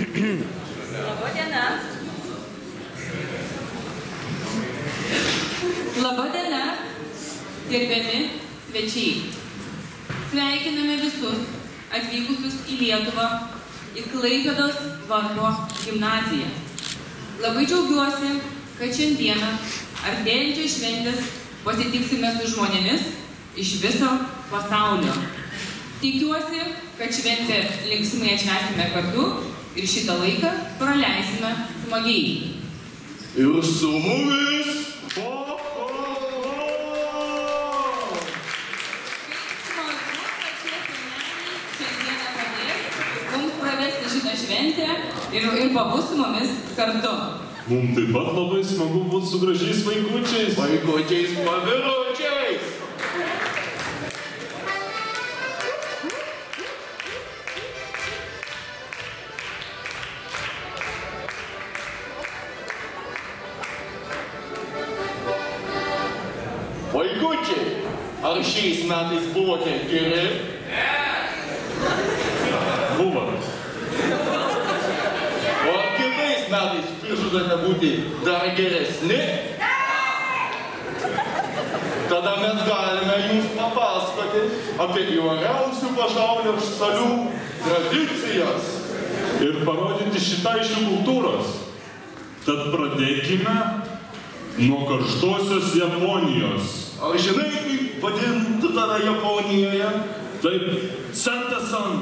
Labadiena. Labadiena, gerbiami svečiai. Sveikiname visus atvykusius į Lietuvą, į Klaipėdos varpo gimnaziją. Labai džiaugiuosi, kad šiandieną artėjančios šventės pasitiksime su žmonėmis iš viso pasaulio. Tikiuosi, kad šventę linksmai atšvęsime kartu ir šitą laiką praleisime smagiai. Ir su mumis! Mums pravesti šitą šventę ir pabus su mumis kartu. Mums taip pat labai smagu būti su gražiais vaikučiais. Vaikučiais paviručiais! Vaikučiai, ar šiais metais buvote geri? Buvo. O ar kitais metais prižadate būti dar geresni? Tada mes galime jums papasakoti apie įvairiausių pasaulio šalių tradicijas. Ir parodyti šitą iš jų kultūros. Tad pradėkime nuo karštosios Japonijos. Ar žinai, kaip vadintų tave Japonijoje? Taip, Santa-san.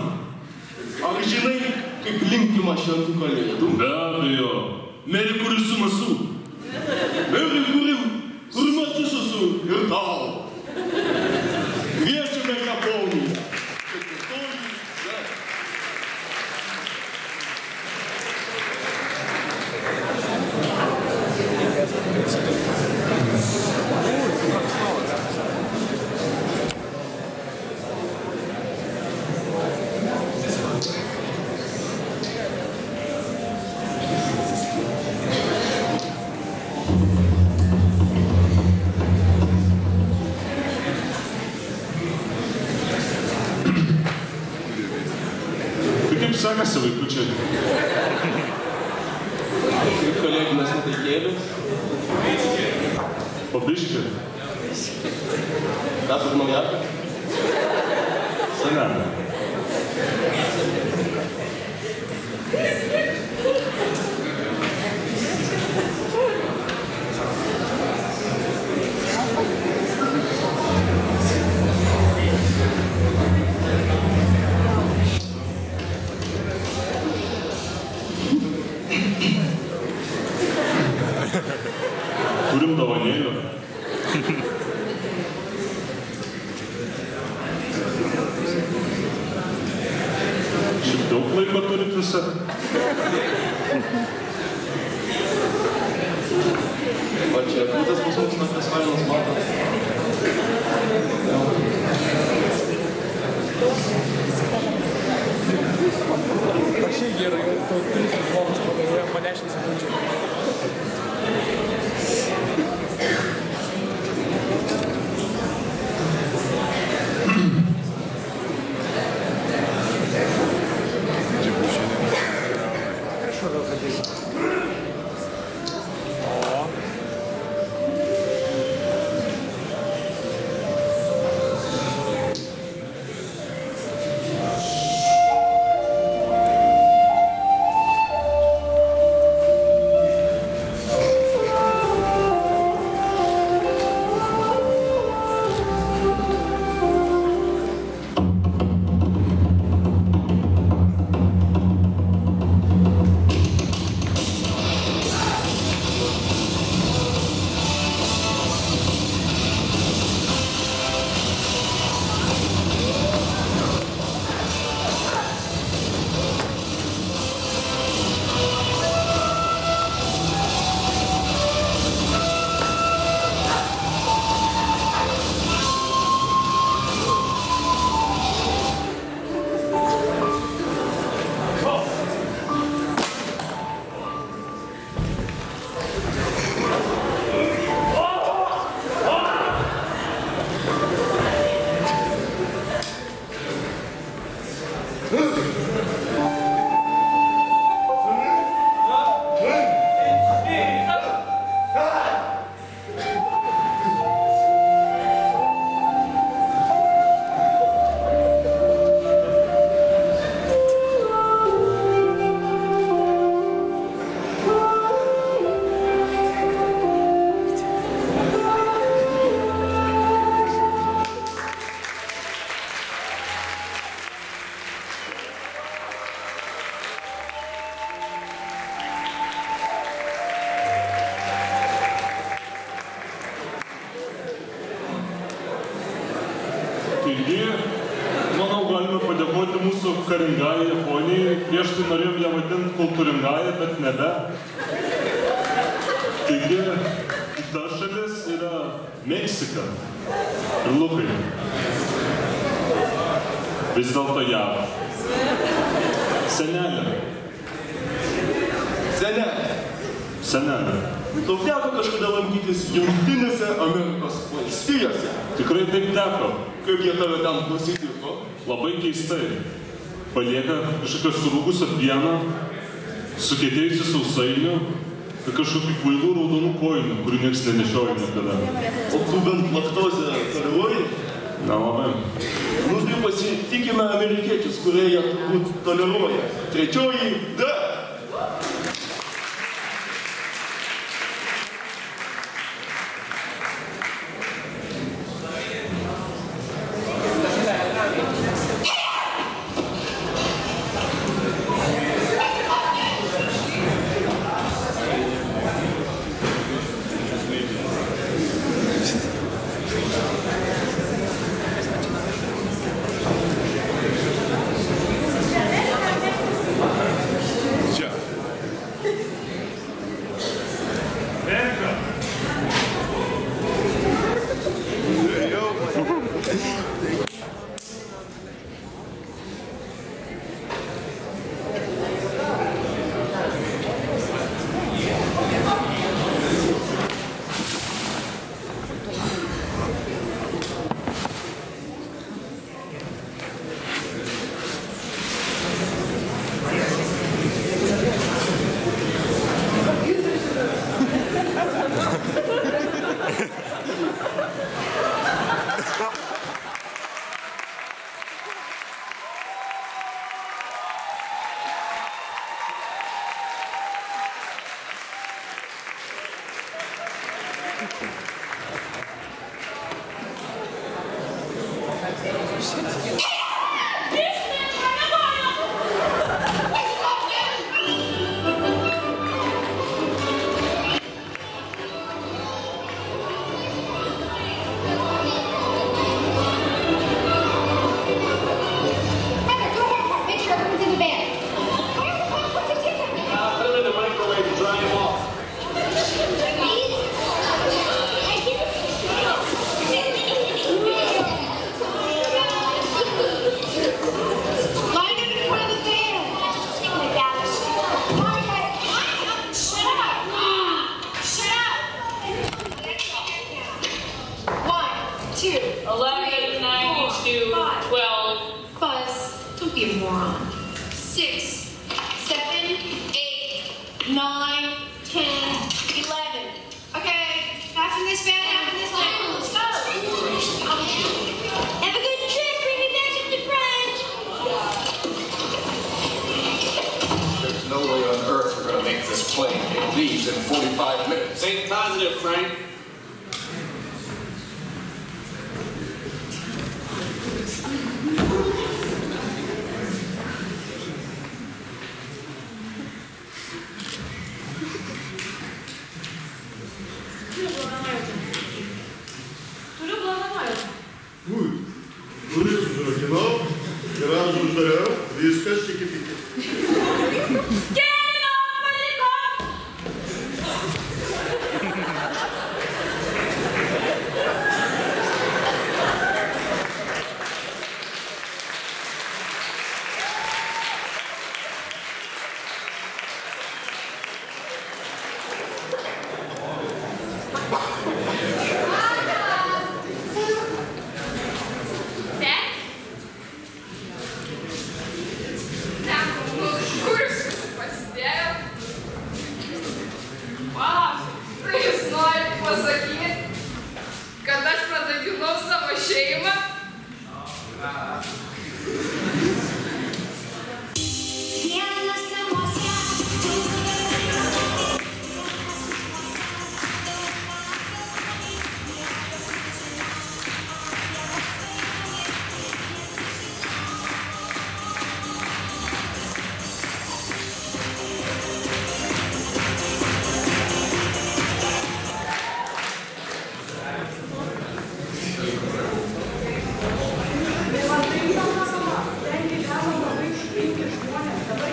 Ar žinai, kaip linkima šventų kalėdų? Be abejo. Meri kurisumasu. Meri kurimasu ir tau. Kviečiame Japoniją. Sekasi, vaikučiai. Kaip kalėdinės nuotaikėlės? Pabiški. Kas už naujaką? Senelė. Turim dovanėlių. Šiaip daug laiko turit visą. O čia būtas pas mums nuo festivalinės matas. Prašai gerai, tu 3 žmogus pagalvojam po 10 sekundžių. Senojai Japonijai prieš tai norėjom ją vadinti kultūringąją, bet nebe. Taigi, ta šalis yra Meksika. Ir Lukai. Vis dėlto JAV. Senelė. Senelė. Senelė. Tau teko kažkada lankytis Jungtinėse Amerikos valstijose? Tikrai taip teko. Kaip jie tave ten nusitiko? Labai keistai. Palieka kažkokią surūgusią pieną, sukietėjusią sausainių ir kažkokių kvailų raudonų kojinių, kurių nieks nenešioja niekada. O tu bent laktozę toleruoji? Nelabai. Nu tai pasitikime amerikiečius, kurie jie turbūt toleruoja. Trečioji D.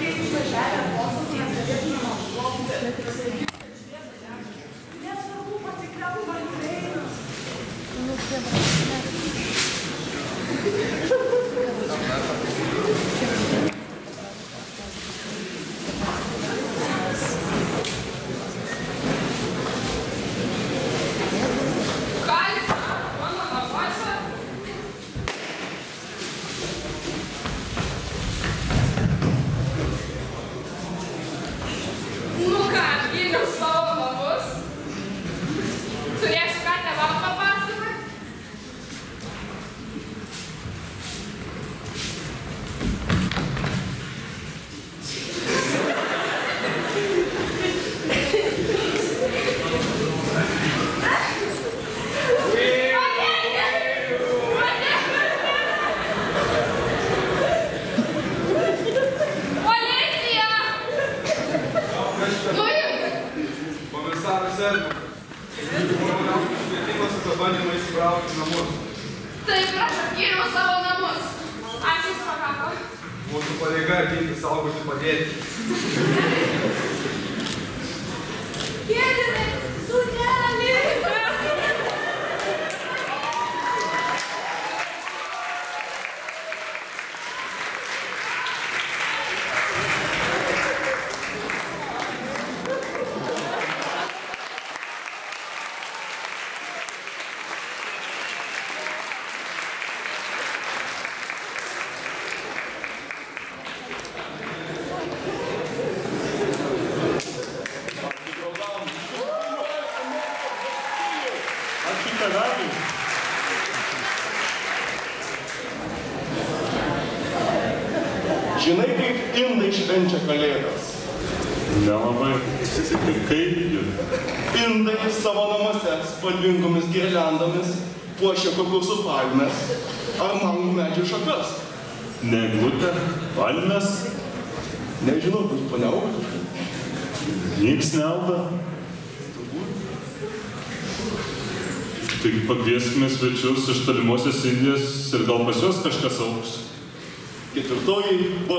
vaikais išvažiavę posūkį, mes galėtume nušokti. Nesvarbu, pasikliau vaikai. Taip, aš apgyriau savo namus. Ačiū už pagalbą. Mūsų pareiga ateiti saugoti padėti. Kėdinai, sūnelį! Žinai, kaip indai švenčia kalėdas? Nelabai. Ir kaip jie? Indai savo namuose spalvingomis girliandomis puošia kokosų palmes ar mangų medžių šakas. Ne eglutė, palmes, Nežinau, bus paniauga. nieks neauga. Taigi pakvieskime svečius iš tolimosios Indijos ir gal pas juos kažkas augs. Ketvirtoji B.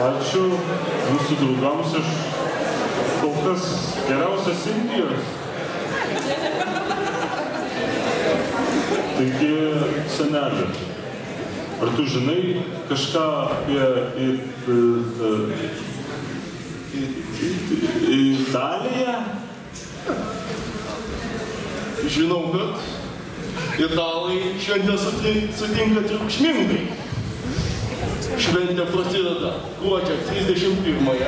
Ačiū mūsų draugams iš kol kas geriausias Indijos. Taigi, senelė, ar tu žinai kažką apie Italiją? Žinau, kad italai šventę sutinka triukšmingai. Šventė prasideda gruodžio 31-ąją,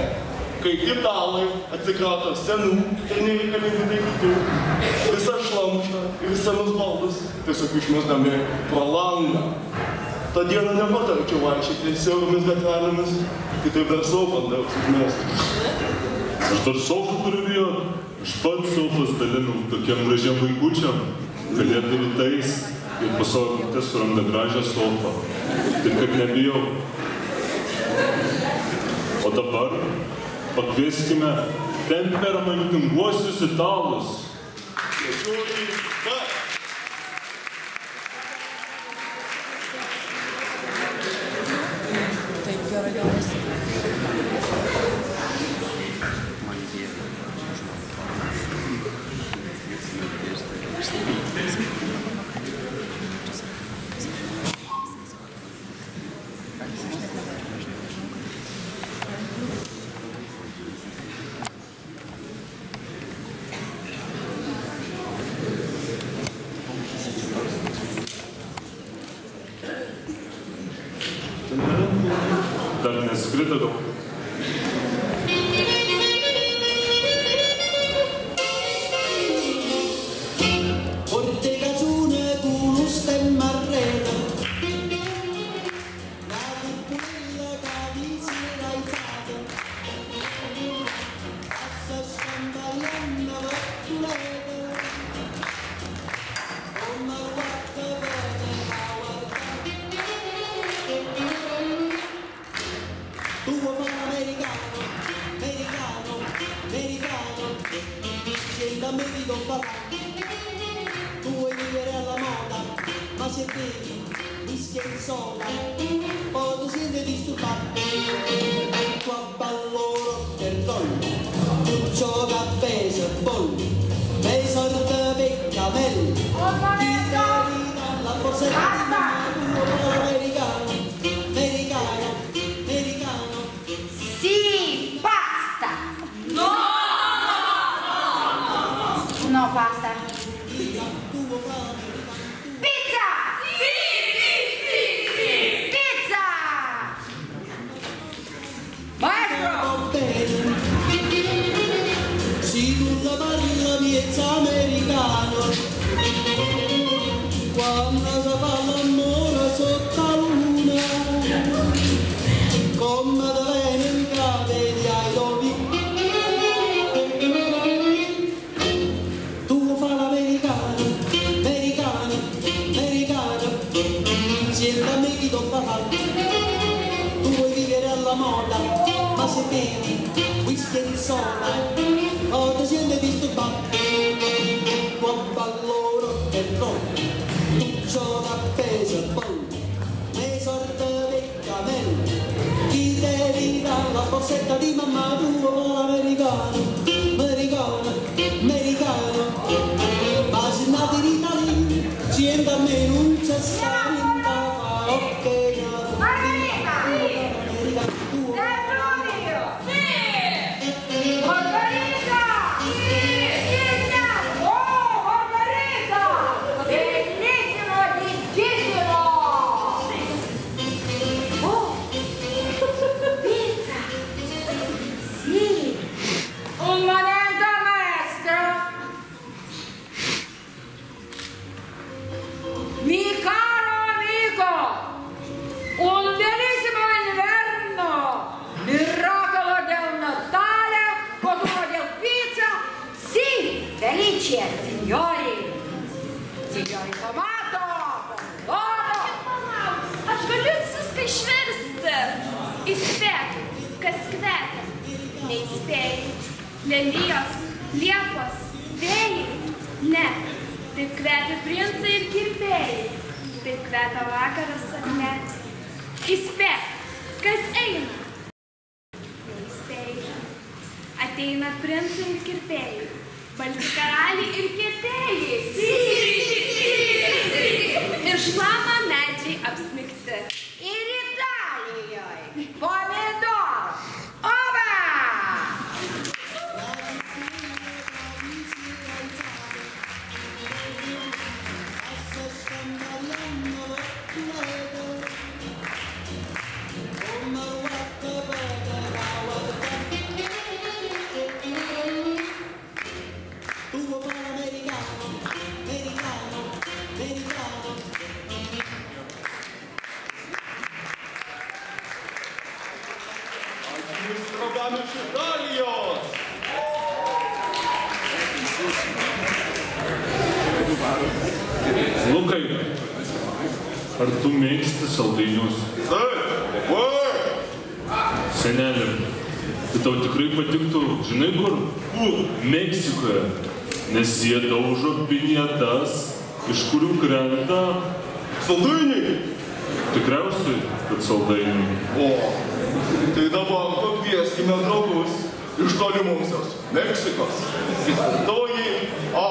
kai italai atsikrato senų ir nereikalingų daiktų, visą šlamštą ir senus baldus tiesiog išmesdami pro langą. tą dieną nepatarčiau vaikščioti siauromis gatvelėmis, kitaip dar sofą dar užmesti. Aš dar sofą turiu bijoti. Aš pats sofas dalinau tokiem gražiam vaikučiam, kalėdų rytais ir po savo mintis suranda gražią sofą. Taip kad nebijau. O dabar pakvieskime temperamentinguosius italus. Dar neskrido daug. Tu vuoi vivere alla moda, ma se bevi, whisky e soda, poi ti senti disturbato. Qua ballo rock and roll, tu gioca a baseball, me sorte peccamel, ti devi dalla borsetta di mamma, americano, americano, americano. Sì, basta! No, basta. Pizza! Sì! Pizza! Maestro! Si tu la parli la piezza americano, quando si fa l'amore sotto la luna, come da venga vedi ai dovi. Tu vuoi vivere alla moda, ma se bevi whisky e soda, o ti senti disturbato. Qua ballo rock and roll, tu gioca a baseball, me sorte peccamel, ti devi dalla borsetta di mamma tua, americano, americano, americano. Ma se nati in Italia, siente a me non c'è stare in tavola, ok. Signori tomato, pomidoro. Aš galiu viską išversti. Įspėk, kas kvepia. Neįspėjai. Lelijos, liepos, vėjai. Ne, taip kvepia princai ir kirpėjai. Taip kvepia vakaras ar ne. Įspėk, kas eina. kirpėjai. Balti karaliai ir kirpėjai. Ir šlama medžiai apsnigti. Ir Italijoje pomidorų. Ova! Programy iš Italijos. Lukai, ar tu mėgsti saldainius? Taip, vai! Senelė, tai tau tikrai patiktų, žinai kur? Kur? Meksikoje. Nes jie daužo pinėtas, iš kurių krenta... Saldainiai? Tikriausiai, kad saldainiai. O, tai dabar pakvieskime draugus iš tolimosios Meksikos. Ketvirtoji A.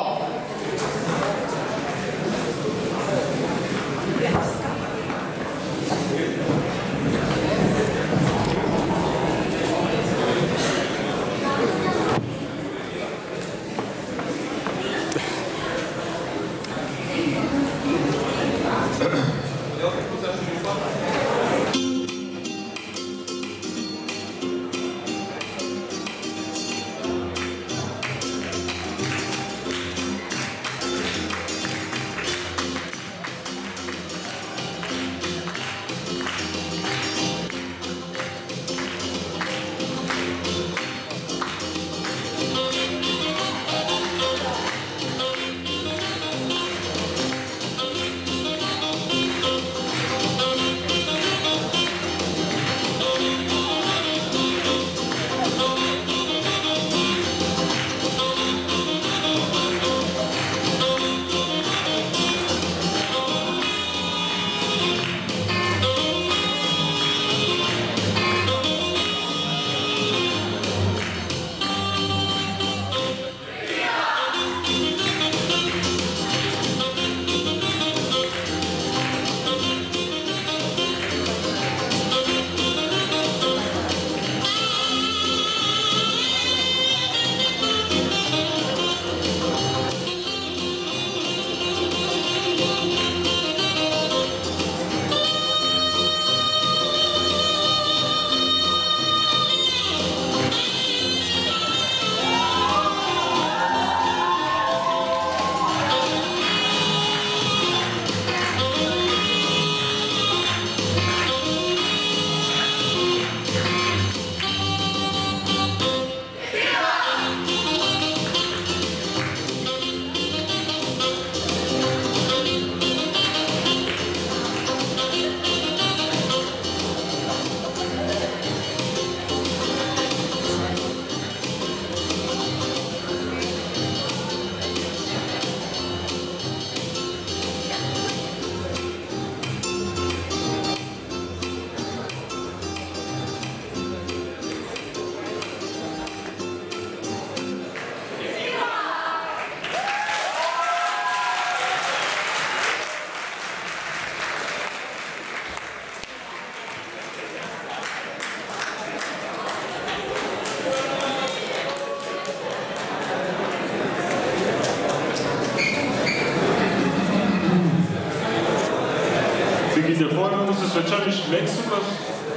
Taigi dėkojame mūsų svečiam iš Meksikos.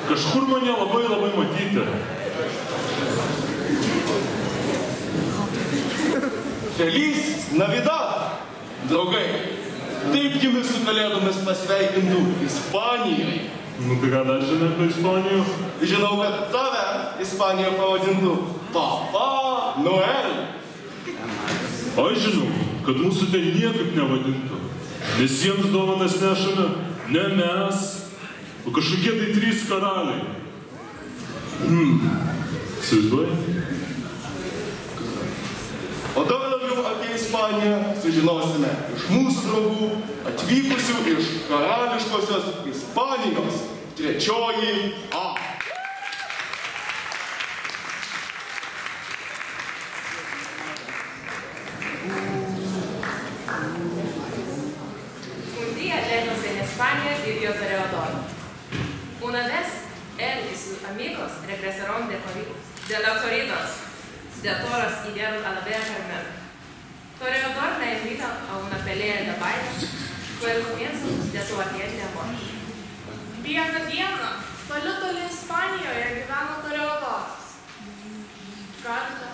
Kažkur mane labai matyti. Feliz Navidad, draugai. Taip jumis su kalėdomis pasveikintų Ispanijoje. Nu tai ką dar žinai apie Ispanijų? Žinau, kad tave Ispanija pavadintų Papa Noel. Aš žinau, kad mūsų ten niekaip nevadintų. Nes jiems dovanas nešame ne mes, o kažkokie tai 3 karaliai. Įsivaizduoji? O dar labiau apie Ispaniją sužinosime iš mūsų draugų, atvykusių iš karališkosios Ispanijos. 3 A. amigos regresaron de la corridas de toros y dieron a la vea Carmen. Toreador la invita a una pelea de baile. Fue el comienzo de su ardiente amor. Vieną dieną toli toli Ispanijoje gyveno toreadoras. Kartą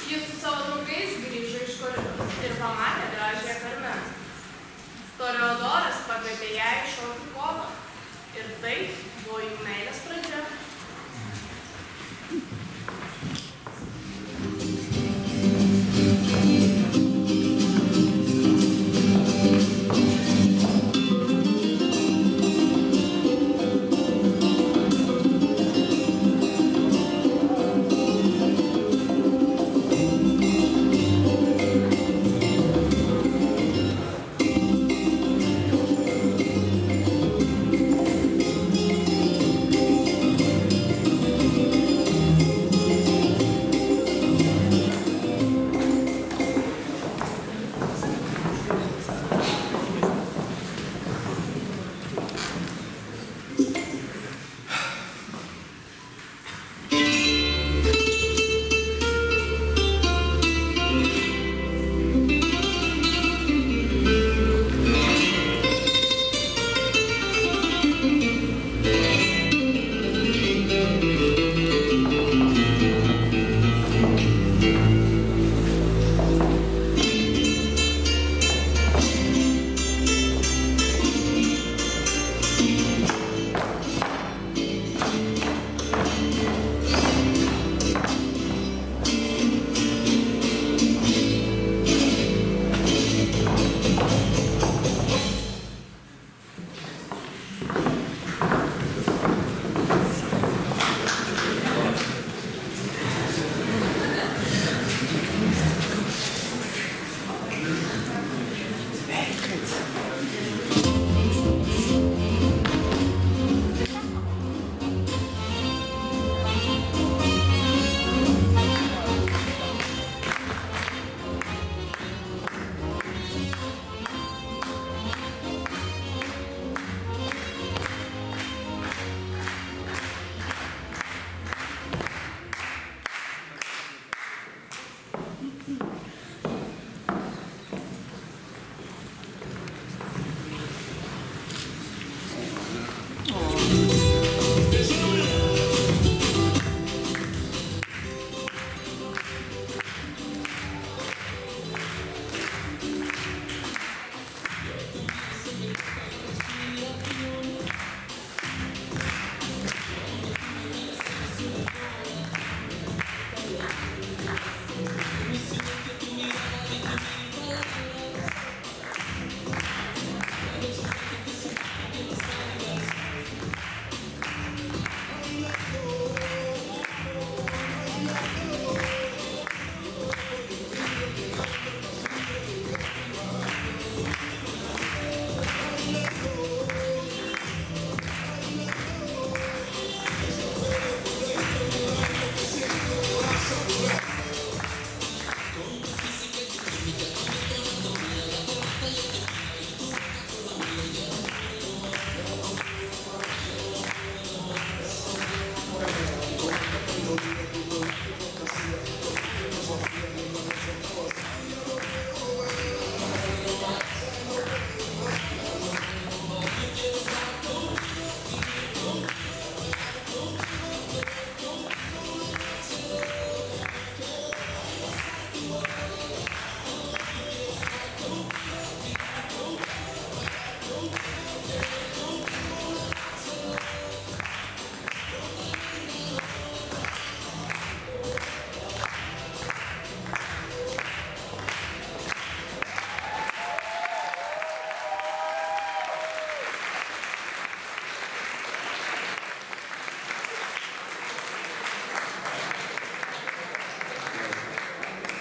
jis su savo draugais grįžo iš koridos ir pamatė gražiąją Karmeną. Toreadoras pakvietė ją į šokių kovą ir tai buvo jų meilės pradžia.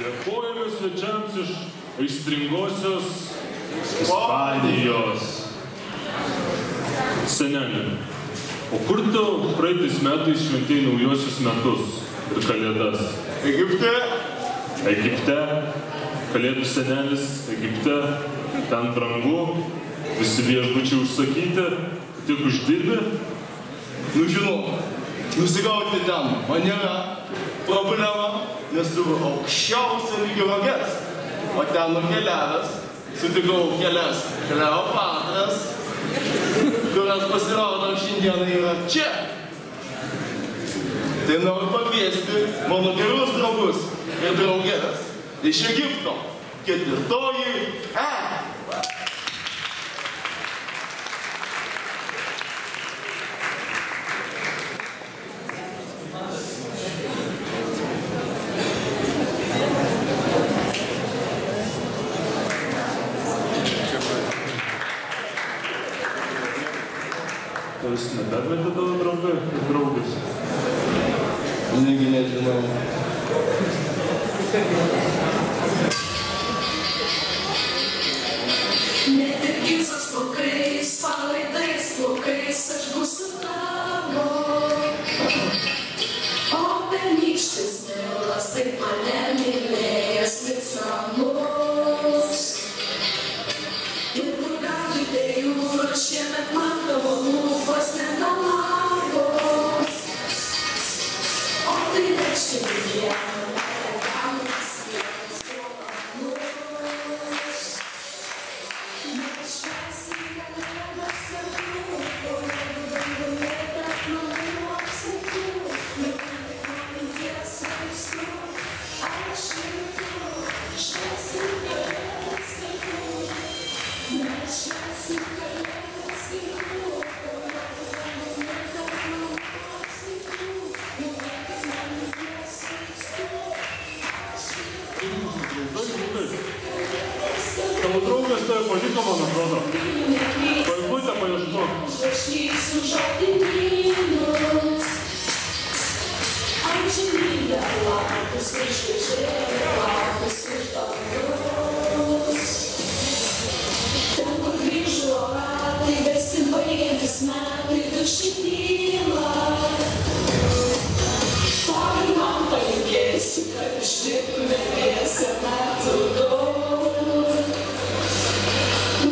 Dėkojame svečiams iš aistringosios Ispanijos. Seneli, o kur tu praeitais metais šventėjai naujosius metus ir kalėdas? Egipte. Egipte. Kalėdų senelis Egipte. Ten brangu. Visi viešbučiai užsakyti. Tik uždirbi. Nu žinok, Nusigauti ten man nėra problema, nes turiu aukščiausio lygio roges. O ten nukeliavęs sutikau kelias Kleopatras, kurios pasirodo šiandieną yra čia. Tai noriu pakviesti mano gerus draugus ir draugės iš Egipto. 4. E. To jis nebedvedė tavo draugai ir draugės? Negi nežinau. Net ir gyvas plaukais, palaidais plaukais, aš būsiu tavo. O pernykštis milas taip mane mylėjęs liks ramus. Ir kur gali be jūros šiemet man tavo lūpos nemelavo. O tai reiškia vieną, gamas vienas nuolanus. Mes švęsim kalėdas kartu, o jeigu danguje tarp namų apsautų, jau tik nuo minties vaistų, aš ir tu švęsim kalėdas kartu. Mes švęsim kalėdas kartu, o jeigu danguje tarp namų apsautų, jau tik nuo minties vaistų, aš ir tu švęsim kalėdas kartu. Tavo draugas tave paliko, man atrodo. Paikutę paaiškinu. Užrašysiu žodį myliu. Amžinybę lapus išvežė, lapus iš dangaus. Ten, kur grįžo ratai, besibaigiantis metai, tuščia tyla. Ar man palinkėsi, kad išliktų vėliesi metų daug.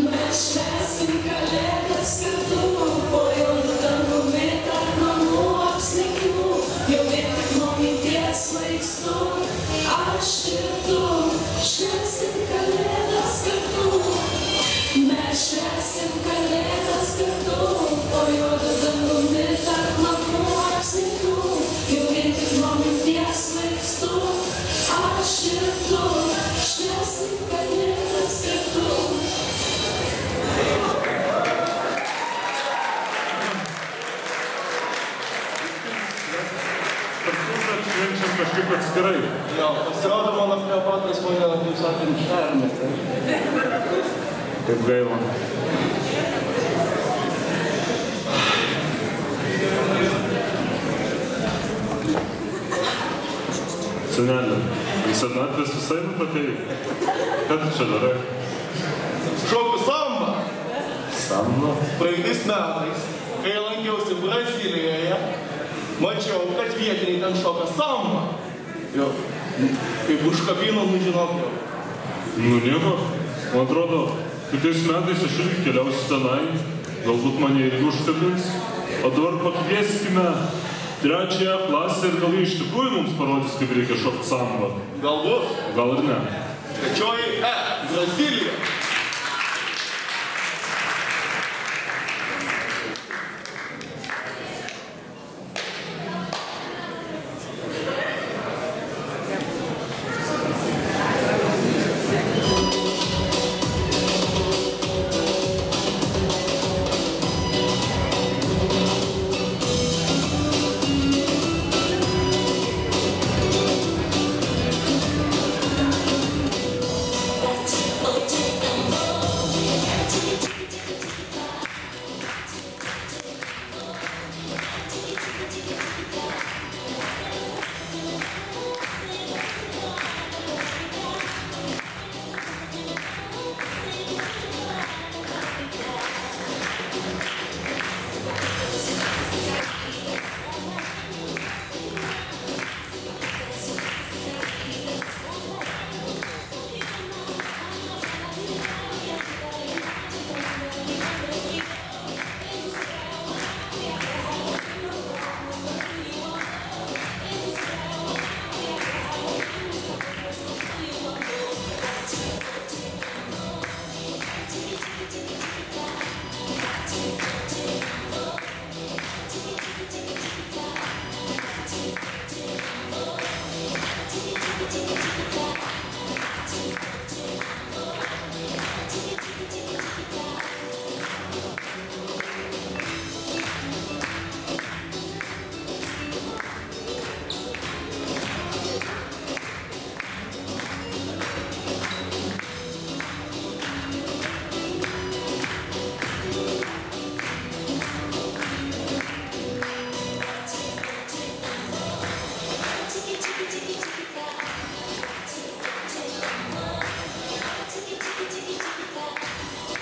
Mes švęsim kalėdas kartu, po juodu dangumi tarp namų apsnigtų, jau vien tik nuo minties svaigstu. Aš ir tu švęsim kalėdas kartu. Mes švęsim kalėdas kartu, po juodu dangumi tarp namų apsnigtų, jau vien tik nuo minties svaigstu. Aš ir tu švęsim kalėdas kartu. Švenčiam kažkaip atskirai. Jo, pasirodo mano Kleopatras mane, kaip sakant, šermetė. Kaip gaila. Senelė, į senatvės visai nupatėjai. Ką tu čia darai? Šoku sambą. Samba? Praeitais metais, kai lankiausi Brazilijoje, mačiau, kad vietiniai ten šoka sambą. Jo, kaip užkabino, žinok jau. Nu nieko, man atrodo, kitais metais aš irgi keliausiu tenai, galbūt mane irgi užkabins. O dabar pakvieskime 3 klasę ir gal jie iš tikrųjų mums parodys, kaip reikia šokti sambą. Galbūt. Gal ir ne. 3. E. Brazilija. Oh,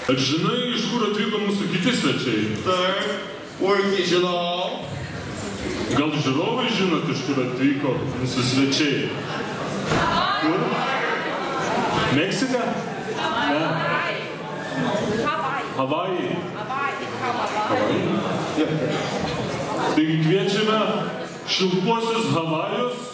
Ar žinai, iš kur atvyko mūsų kiti svečiai? Taip, puikiai žinau. Gal žiūrovai žinot, iš kur atvyko mūsų svečiai? Kur? Meksika? Ne. Havajai. Taigi kviečiame šiltuosius Havajus.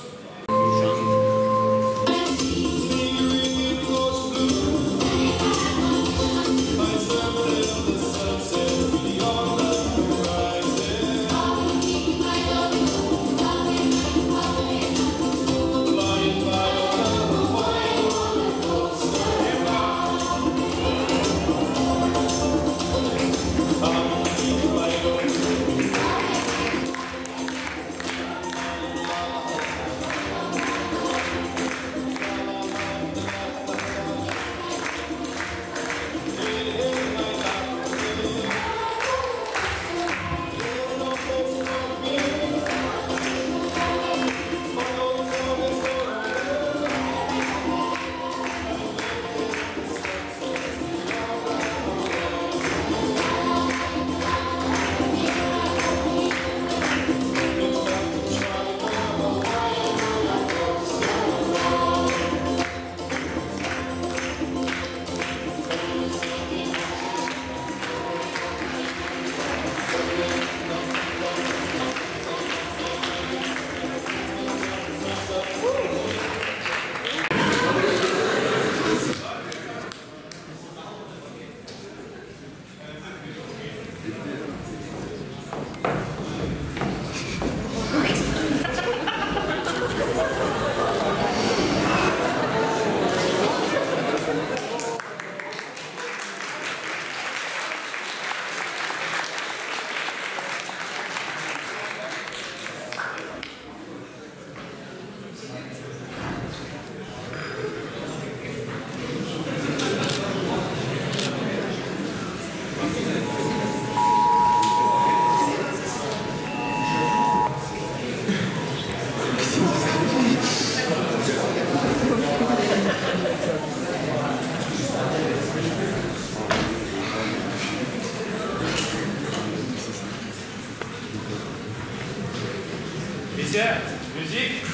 Musique.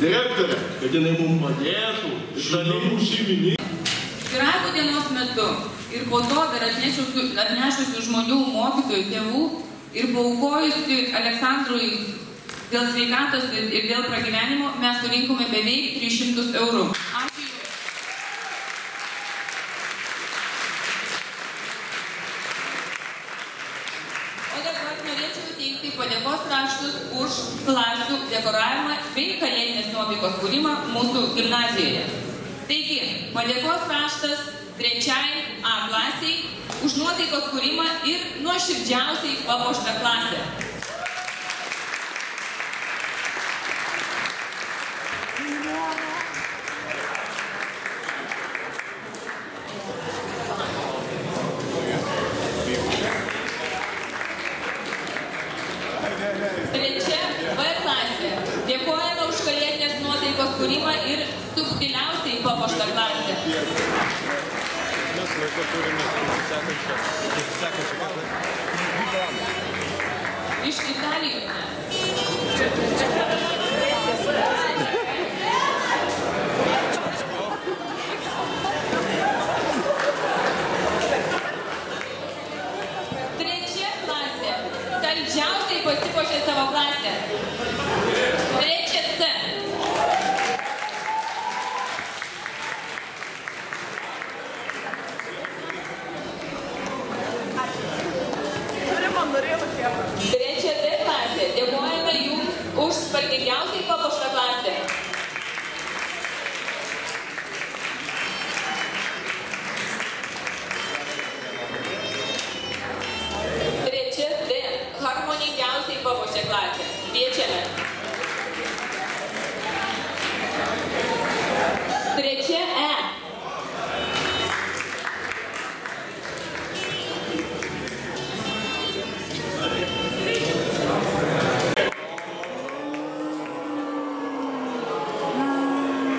Direktorė, kad jinai mums padėtų, žaliamų šeimininkų. Pyragų dienos metu ir po to dar atnešusių žmonių, mokytojų, tėvų ir paaukojusių Aleksandrui dėl sveikatos ir dėl pragyvenimo mes surinkome beveik 300 eurų. Ačiū Jums. O dabar norėčiau teikti pateikti padėkos raštus už klasių dekoravimą bei kalėdinės nuotaikos kūrimą mūsų gimnazijoje. Taigi, padėkos raštas 3 A klasiai už nuotaikos kūrimą ir nuoširdžiausiai papuoštą klasę. Dėkojame už kalėdinės nuotaikos kūrimą ir subtiliausiai papuoštą klasę. Iš Italijos. Trečia klasė. Saldžiausiai pasipuošė savo klasę. Trečia C. Trečia D klasė. Dėkojame jums už spalvingiausiai papuoštą klasę. Trečia D. Harmoningiausiai papuoštą klasę. Kviečiame. Trečia E.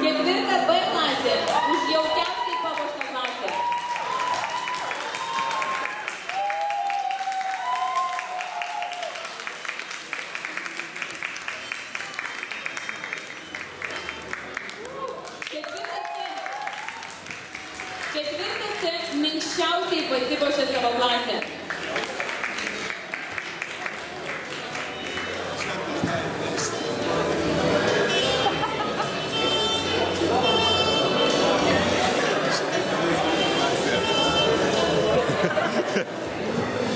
Ketvirta B klasė. Už jaukiausiai papuoštą klasę. Ketvirta C. Minkščiausiai pasipuošė savo klasę.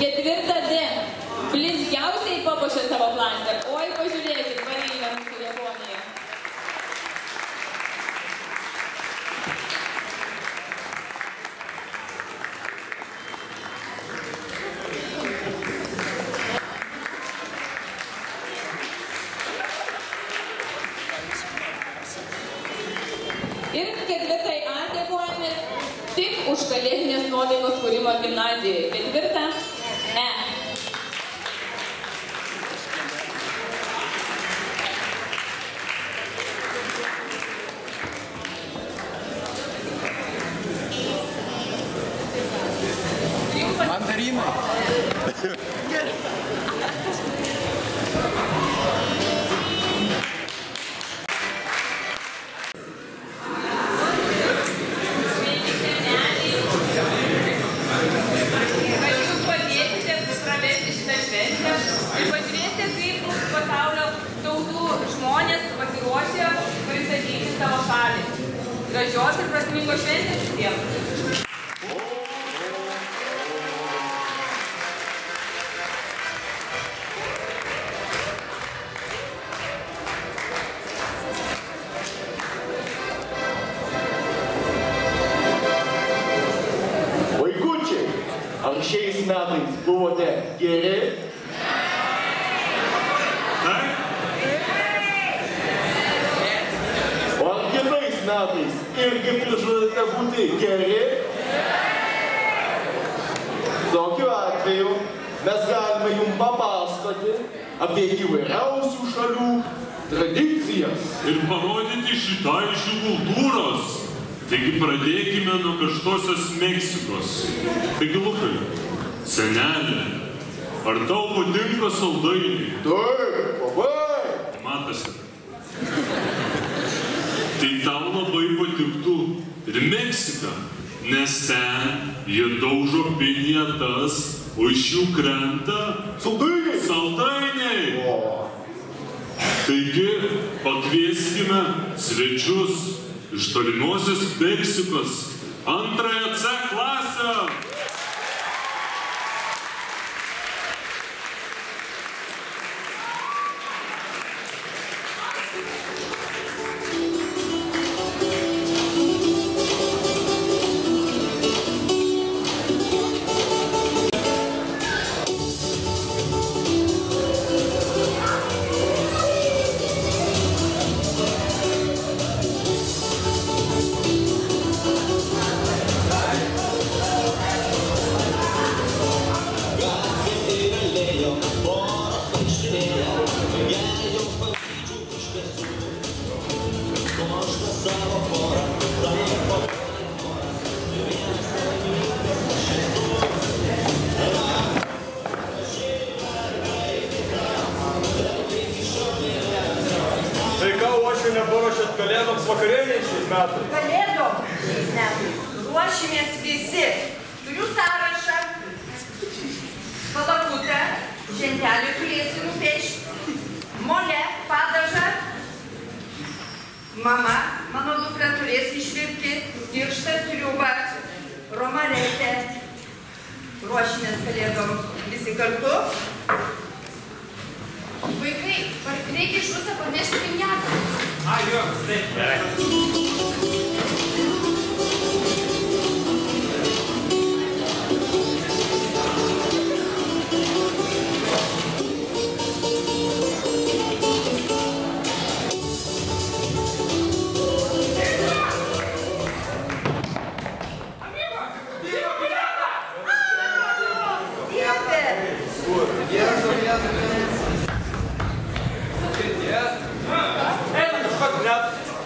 Ketvirta D. Blizgiausiai papuošė savo klasę. Oi, pažiūrėkit, varylė mūsų Japonija. Ir ketvirtai A dėkojame tik už kalėdinės nuotaikos kūrimą gimnazijoje. Ketvirta E. Mandarinai. Gražios ir prasmingos šventės visiems. Vaikučiai, ar šiais metais buvote geri? O ar kitais metais irgi prižadate būti geri? Tokiu atveju mes galime jums papasakoti apie įvairiausių šalių tradicijas. Ir parodyti šitą iš jų kultūros. Taigi pradėkime nuo karštosios Meksikos. Taigi, Lukai, senelė, ar tau patinka saldainiai? Taip, labai. Matosi. Tai tau labai patiktų ir Meksika, nes ten jie daužo pinjetas, o iš jų krenta saldainiai. Saldainiai. Taigi pakvieskime svečius iš tolimosios Meksikos antrąją C klasę. metais? Kalėdom šiais metais ruošimės visi. Turiu sąrašą. Palakutę, žentelį turėsi nupiešti. Molę, padažą. Mama, mano dukra turės išvirti tirštą sriubą, romaretę. Ruošimės kalėdom visi kartu. Vaikai, reikia iš Rusą parnešti pinjatą. Jo, taip.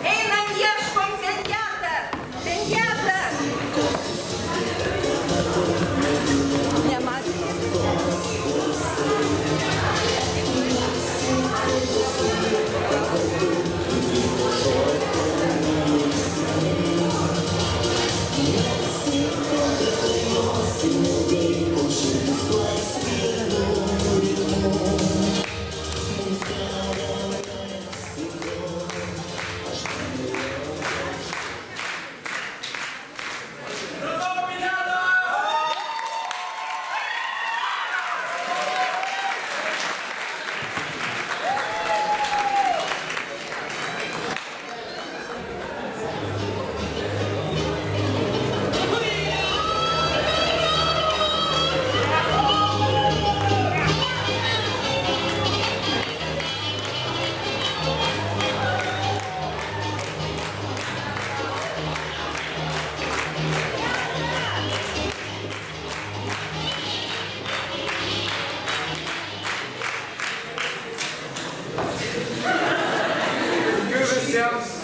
Einam ieškom pinjatą! Pinjatą!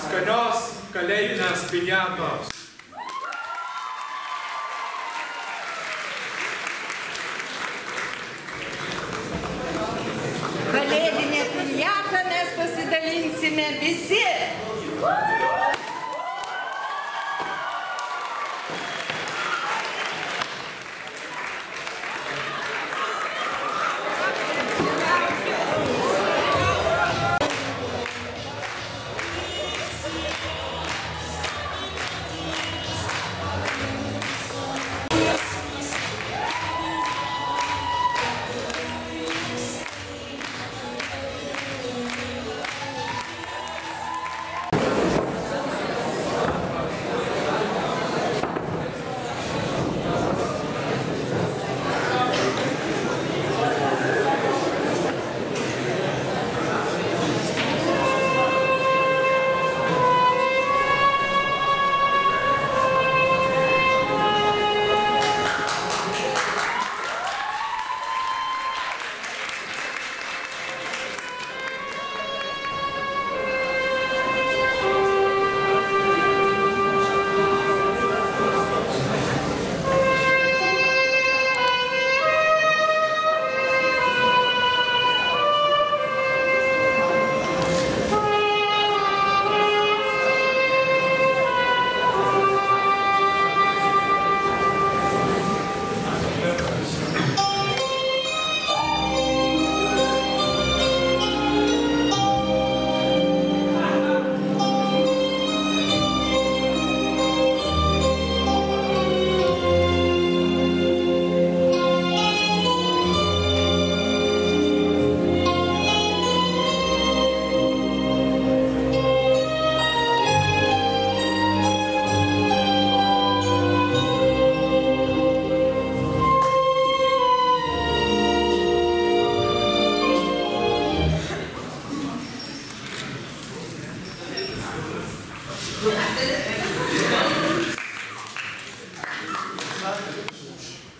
Skanios kalėdinės pinjatos. Kalėdinė pinjata mes pasidalinsime visi.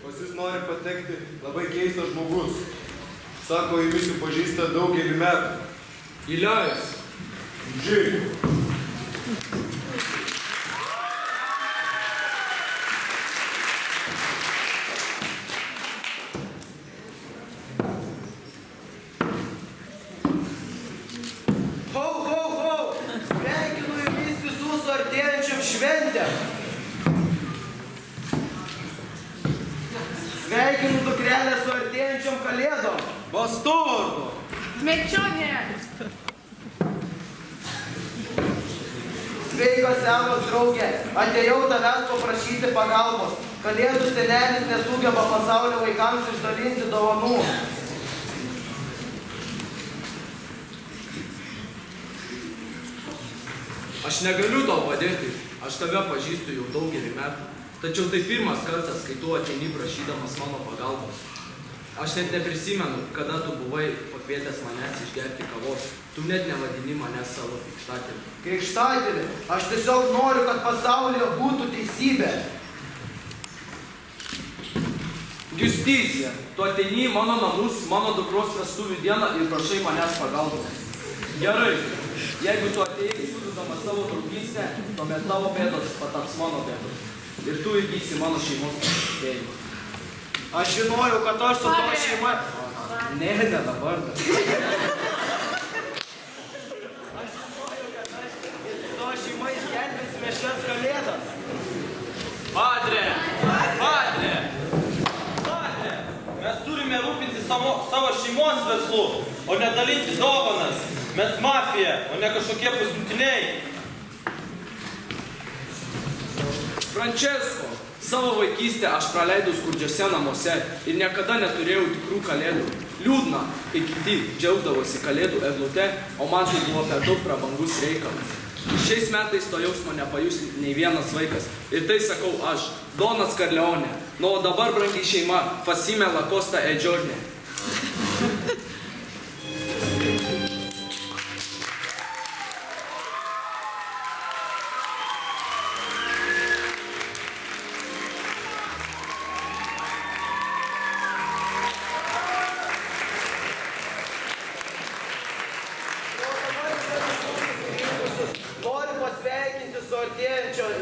Pas jis nori patekti labai keistas žmogus. Sako, jį visi pažįsta daugelį metų. Įleis. Žiūrėk. Ho, ho, ho! Sveikinu jumis visus su artėjančiu dukrelė su artėjančiom kalėdom. Bastuvardu. Mečionėlis. Sveikas senos draugė, atėjau tavęs paprašyti pagalbos. Kalėdų senelis nesugeba pasaulio vaikams išdalinti dovanų. Aš negaliu tau padėti, aš tave pažįstu jau daugelį metų. Tačiau tai pirmas kartas, kai tu ateini prašydamas mano pagalbos. Aš net neprisimenu, kada tu buvai pakvietęs manęs išgerti kavos. Tu net nevadini manęs savo krikštatėlį. Krikštatėlį? Aš tiesiog noriu, kad pasaulyje būtų teisybė. Justysija, tu ateini į mano namus, mano dukros vestuvių dieną ir prašai manęs pagalbos. Gerai, jeigu tu atėjai siūlydamas savo draugystę, tuomet tavo bėdos pataps mano bėdos. Ir tu įgysi mano šeimos pasitikėjimą. Aš žinojau, kad aš su tavo šeima... Ne dabar. Aš žinojau, kad aš su tavo šeima išgelbėsime šias kalėdas. Padre! Padre! Padre! Mes turime rūpinti savo šeimos verslu, o ne dalinti dovanas. Mes mafija, o ne kažkokie pasiuntiniai. Francesco, savo vaikystę aš praleidau skurdžiose namuose ir niekada neturėjau tikrų kalėdų. Liūdna, kai kiti džiaugdavosi kalėdų eglute, o man tai buvo per daug prabangus reikalas. Šiais metais to jausmo nepajus nei vienas vaikas. Ir tai sakau aš, Donas Karleonė. Nu, o dabar, brangiai šeima, Fasime Lakosta Edžiornė.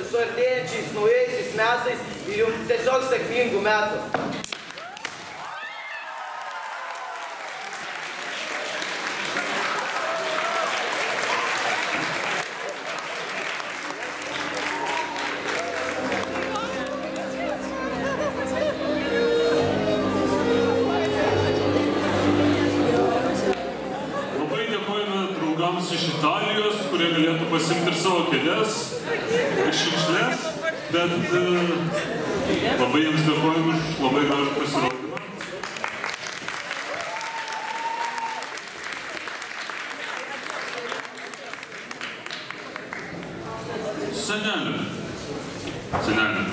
Su artėjančiais naujaisiais metais ir jums tiesiog sėkmingų metų. Labai dėkojame draugams iš Italijos, kurie galėtų pasimti ir savo kėdes, ir šiukšles, bet labai jiems dėkojame už labai gražų pasirodymą. Senelė,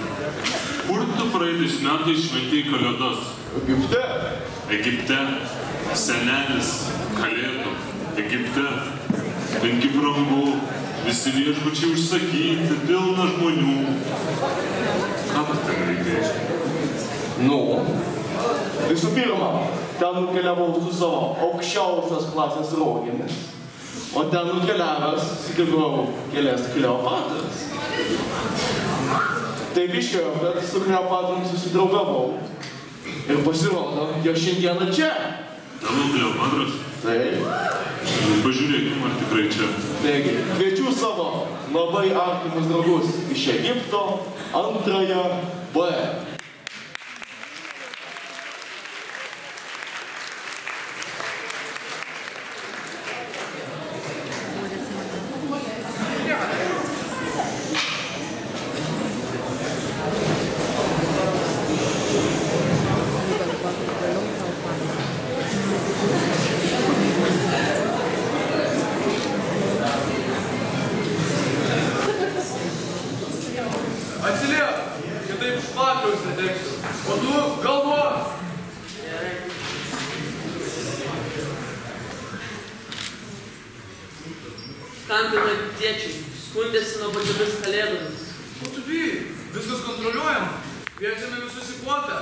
kur tu praeitais metais šventėjai kalėdas? Egipte. Egipte. Senelis, kalėdų. Egipte. Penki brangu. Visi viešbučiai užsakyti, pilna žmonių. Ką tas ten reikėjo? Nu, visų pirma, ten nukeliavau su savo aukščiausios klasės rogėmis. O ten nukeliavęs sugebėjau kelias Kleopatras. Taip išėjo, kad su Kleopatrom susidraugavau. Ir pasirodo, jo šiandieną čia. Tavo Kleopatras? Taip. Pažiūrėkim, ar tikrai čia. Taigi, kviečiu savo labai artimus draugus iš Egipto, antrąją B. Atsiliek, kitaip špatriaus neteksiu. O tu galvoji. Skambina tėčiai, skundėsi nuobodžiomis kalėdomis. Ko tu bijai? Viskas kontroliuojama. Kviečiame visus į puotą.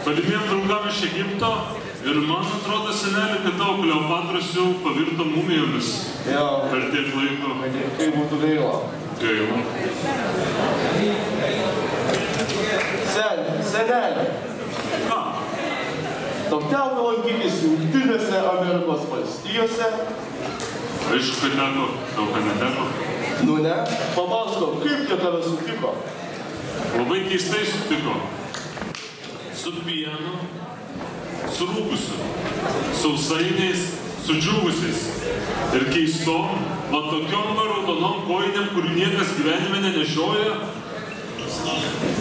tolimiem draugam iš Egipto ir man atrodo, senelį, kad tavo Kleopatros jau pavirto mumijomis per tiek laiko. Kaip būtų gaila. Gaila. Senelė. Ką? Tau teko lankytis Jungtinėse Amerikos valstijose? Aišku, kad teko, tau ką neteko. Nu ne, papasakok, kaip jie tave sutiko? Labai keistai sutiko. Su pienu, surūgusiu, sausainiais, sudžiūvusiais. Ir keistom, va tokiom raudonom kojinėm, kurių niekas gyvenime nenešioja.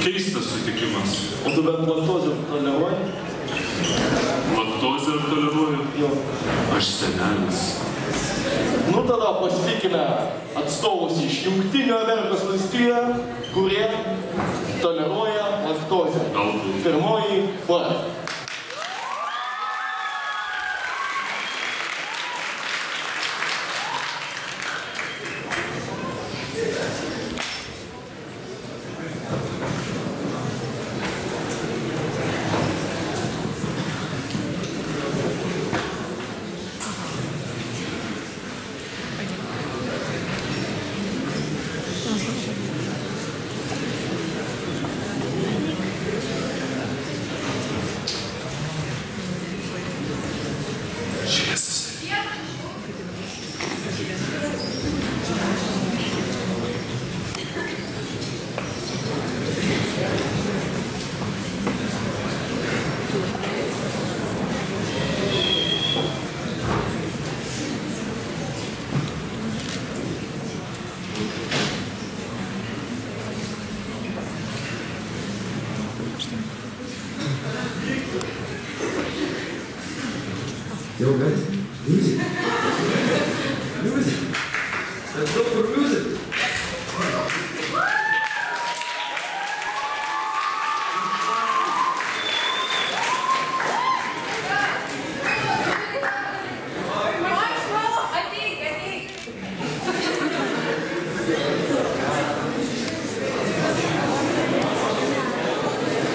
Keistas sutikimas. O tu bent laktozę toleruoji? Laktozę toleruoju? Jo. Aš senelis. Nu tada pasitikime atstovus iš Jungtinių Amerikos valstijų, kurie toleruoja laktozę. Galbūt. Pirmoji P. Yo, guys, music. Music. Let's go for music.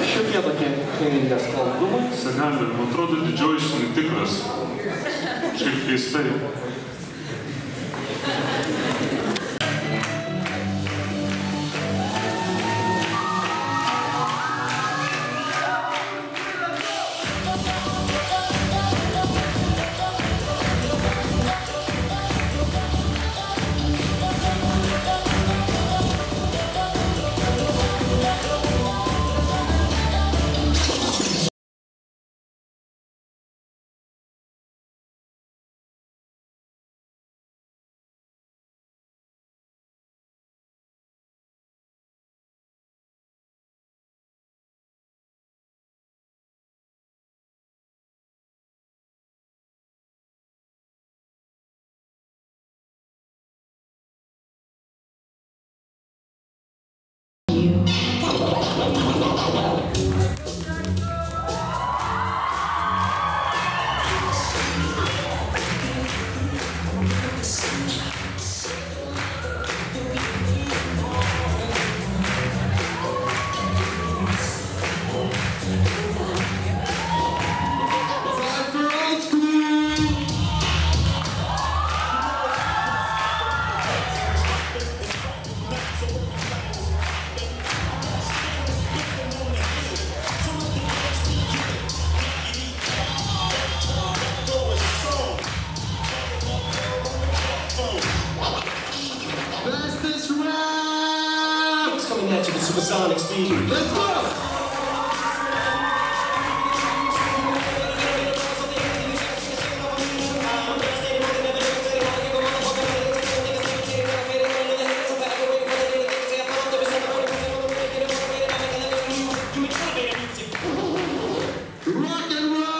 Šitie tokie nesklandumai. Senelė, man atrodo, didžioji netikras. Kažkaip keistai. Coming at you with supersonic speed. Let's go! Rock and roll!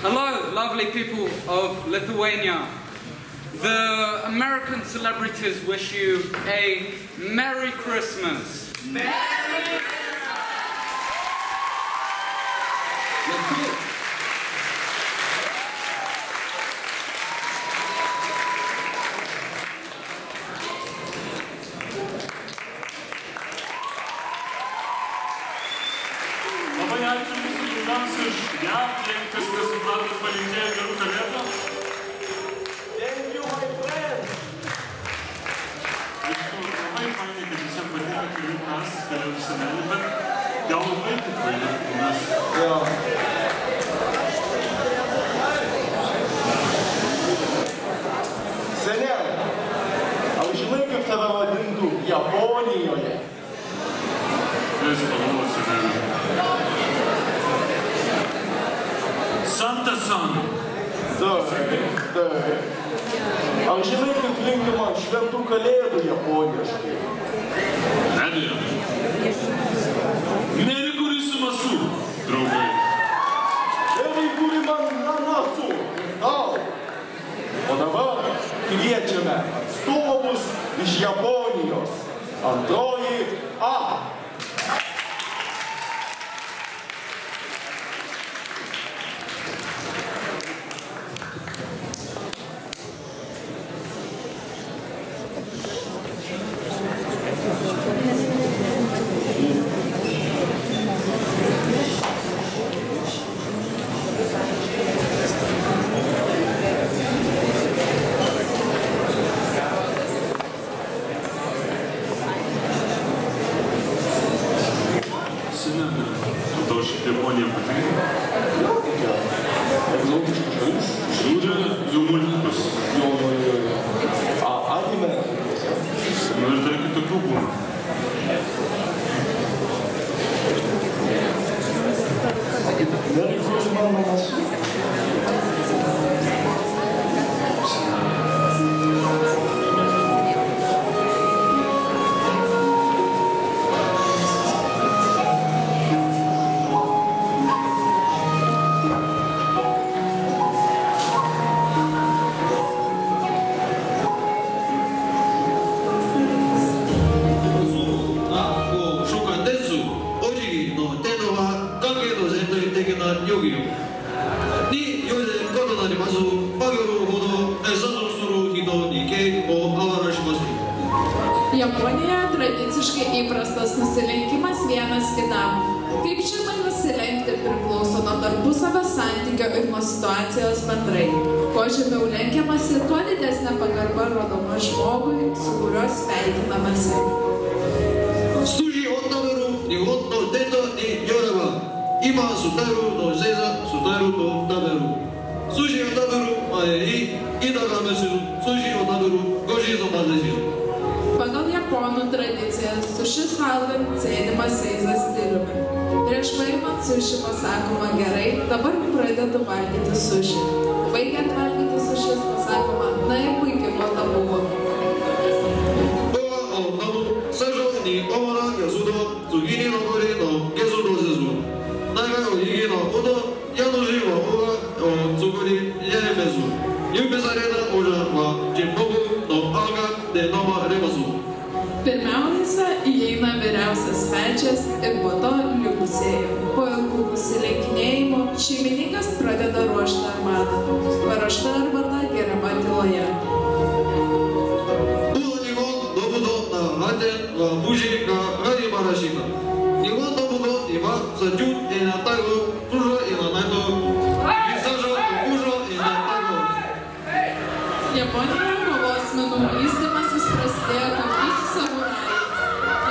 Hello, lovely people of Lithuania. The American celebrities wish you a Merry Christmas. Merry Christmas! Labai ačiū mūsų draugams iš JAV, jeigu kas nesupratot, palinkėjo gerų kalėdų. Thank you, my friend! Aišku, labai fainai, kad visiems patinka kelių kas, kalėdų senelį, bet gal labai tik pailėtų mes. Senelė, ar žinai, kaip tave vadintų Japonijoje? Vis pagalvo, senelė. Santa-san. Taip. Ar žinai, kaip linkima šventų kalėdų japoniškai? Abejo. Meri kurimasu, draugai. Meri kurimasu, tau. O dabar kviečiame atstovus iš Japonijos. Antroji A. Japonija patinka? Egzotiška šalis? Žiūri jų multikus. Anime? Nu ir dar kitokių būna. Meri kurimasu. Japonijoje tradiciškai įprastas nusilenkimas vienas kitam. Kaip žinai, nusilenkti priklauso nuo tarpusavio santykio ir nuo situacijos bendrai. Kuo žemiau lenkiamasi, tuo didesnė pagarba rodoma žmogui, su kuriuo sveikinamasi. Suji ottaveru ni otto teto ni yoraba. Ima sutaru no seiza, sutaru to taveru. Suji ottaveru maeri, idagamesu, suji ottaveru gojizo mazejiru. Pagal japonų tradiciją sušis valgant sėdimas seiza stiliumi. Prieš paimant suši pasakoma gerai, dabar pradedu valgyti suši. Baigiant valgyti sušis pasakoma, na ir puikiai puota buvo. Owa o namu, sažo ni omara yasudo, tsugini nokori no gesudo zezu. Naga o higi no odo, yanoji wa owa o tsuguri yaremezu. Yubesareda oja wa jinbogu no aga de noma remazu. Pirmiausia, įeina vyriausias svečias ir po to likusieji. Po ilgų pasilenkinėjimų šeimininkas pradeda ruošti arbatą. Paruošta arbata geriama tyloje. Japonijoje kovos menų vystymasis prasidėjo kartu su samurajais.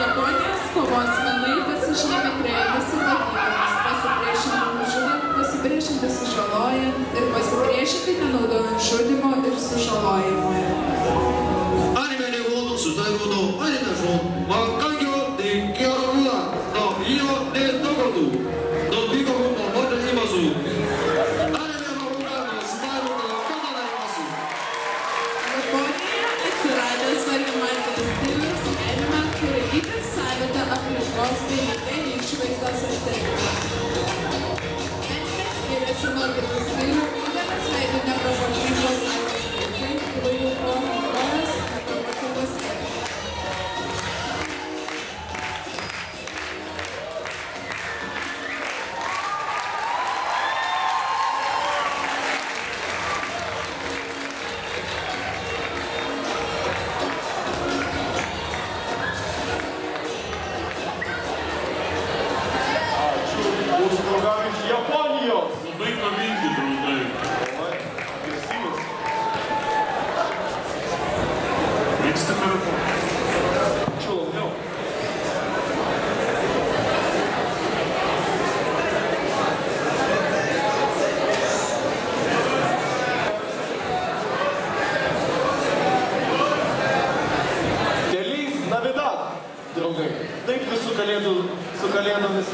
Japonijos kovos menai pasižymė trejomis ypatybėmis: pasipriešinti sužalojant ir pasipriešinti nenaudojant žudymo ir sužalojimo. Anime de Godo Sutairodo Anime Show Makagyo de Kyoruga no Iyo de Dogodu no Bikoku no Mote Imasu Anime Maruga no Sutairodo Kanadaimasu. Japonijoje atsiradęs animacinis stilius anime turi itin savitą aplinkos bei išvaizdos estetiką. Skiriasi nuo kitų stilių, didelės veidų neproporcingos akys, įvairių formų kojas, neproporcingos kėdės.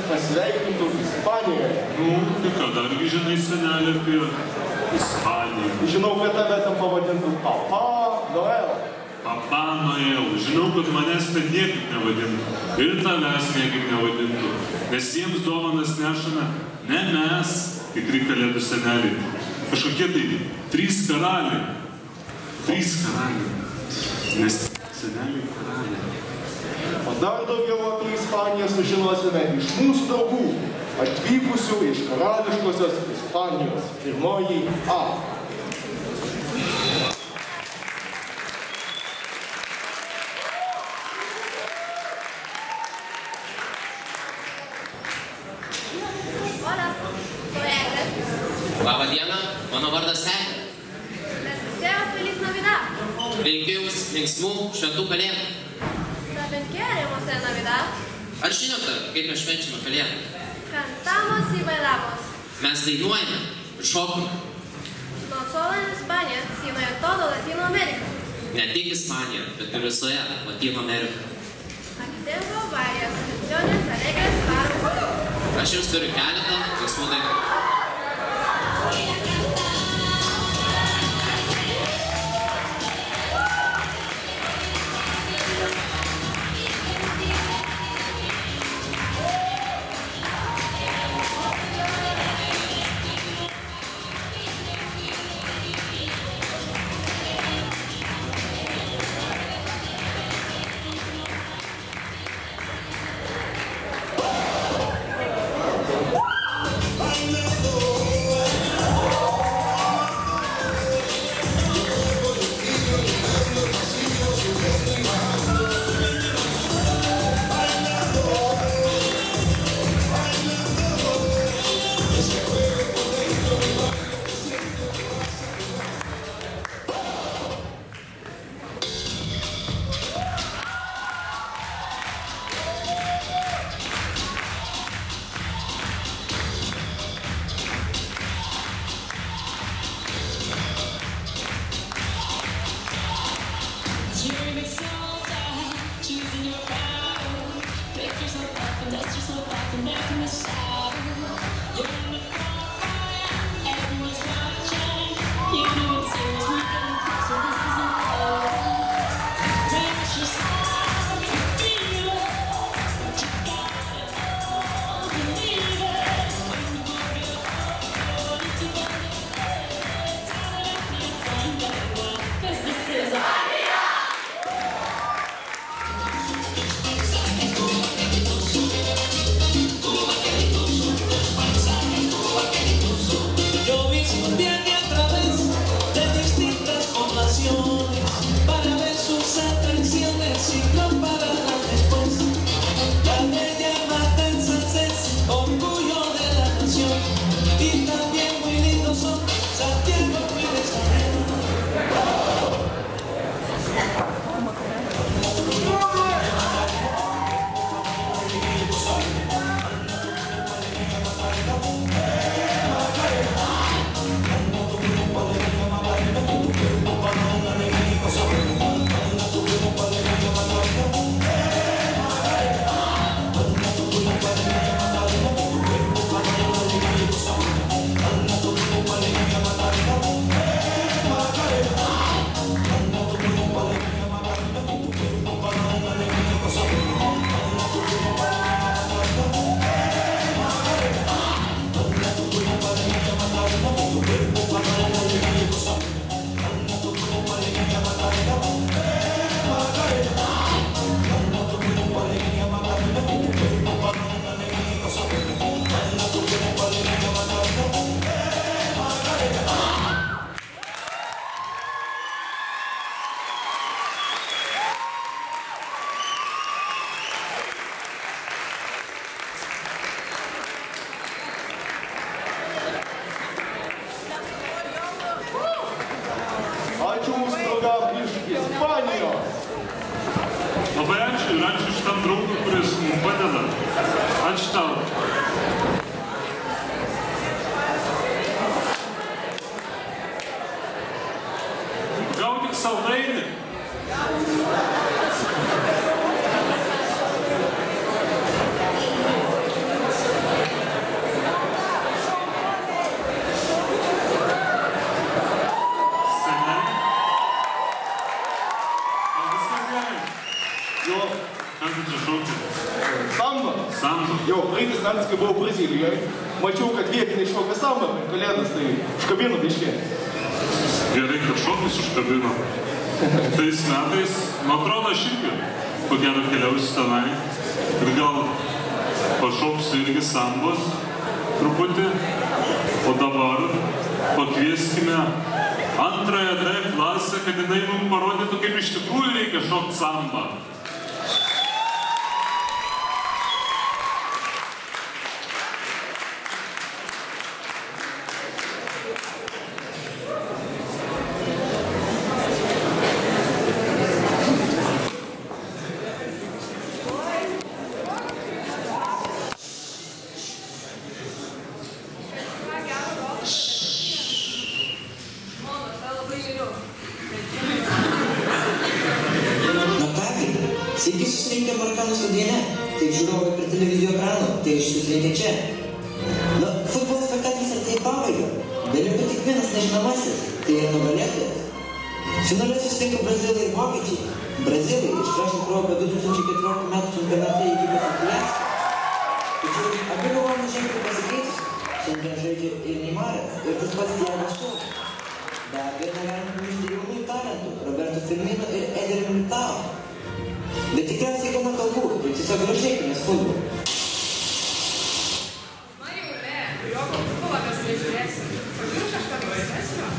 Pasveikintų Ispanijoje. Tai ką, dargi žinai senelį apie Ispaniją? Žinau, kad tave tam pavadintų Papa Noel. Papa Noel. Žinau, kad manęs ten niekaip nevadintų. Ir tavęs niekaip nevadintų. Nes jiems dovanas nešame ne mes, tikri kalėdų seneliai. Kažkokie tai 3 karaliai. 3 karaliai. Nes seneliai karaliai. O dar daugiau apie Ispaniją sužinosime iš mūsų draugų, atvykusių iš karališkosios Ispanijos. Pirmoji A. Hola, soy Eglė. Labą dieną, mano vardas Eglė. Les deseo feliz Navidad. Linkiu jums linksmų šventų kalėdų. ¿Saben qué haremos en Navidad? Ar žinote, kaip mes švenčiame kalėdą? Cantamos y bailamos. Mes dainuojame ir šokame. No solo en España, sino en todo Latinoamérica. Ne tik Ispanijoje, bet ir visoje Latino Amerikoje. Aquí tengo varias canciones alegres para ustedes. Aš jums turiu keletą linksmų dainų. ir ačiū šitam draugui, kuris mums padeda. Ačiū tau. Gaudik saldainį. Jo, praeitis metais, kai buvau Brazilijoje, mačiau, kad vietiniai šoka sambą per kalėdas, tai užkabino biškį. Gerai, kad šokis užkabino. Tais metais, man atrodo, aš irgi, ko gero keliausiu tenai ir gal pašoksiu irgi sambos truputį, o dabar pakvieskime antrąją D klasę, kad jinai mums parodytų, kaip iš tikrųjų reikia šokti sambą. Finale susitinka brazilai ir vokiečiai. Brazilai iš krašto Europą 2014 metų čempionate įvyko fiasko. Tačiau abi komandos ženkliai pasikeitusios. Šiandien žaidžia ir Neymaras, ir tas pats Thiago Silva. Dar vieną galim pamiršti jaunų talentų Roberto Firmino ir Eder Militao. Bet tikriausiai gana kalbų, tai tiesiog grožėkimės futbolą. Na jau ne, jokio futbolą mes nežiūrėsim. Pažiūrėjau kažką geresnio.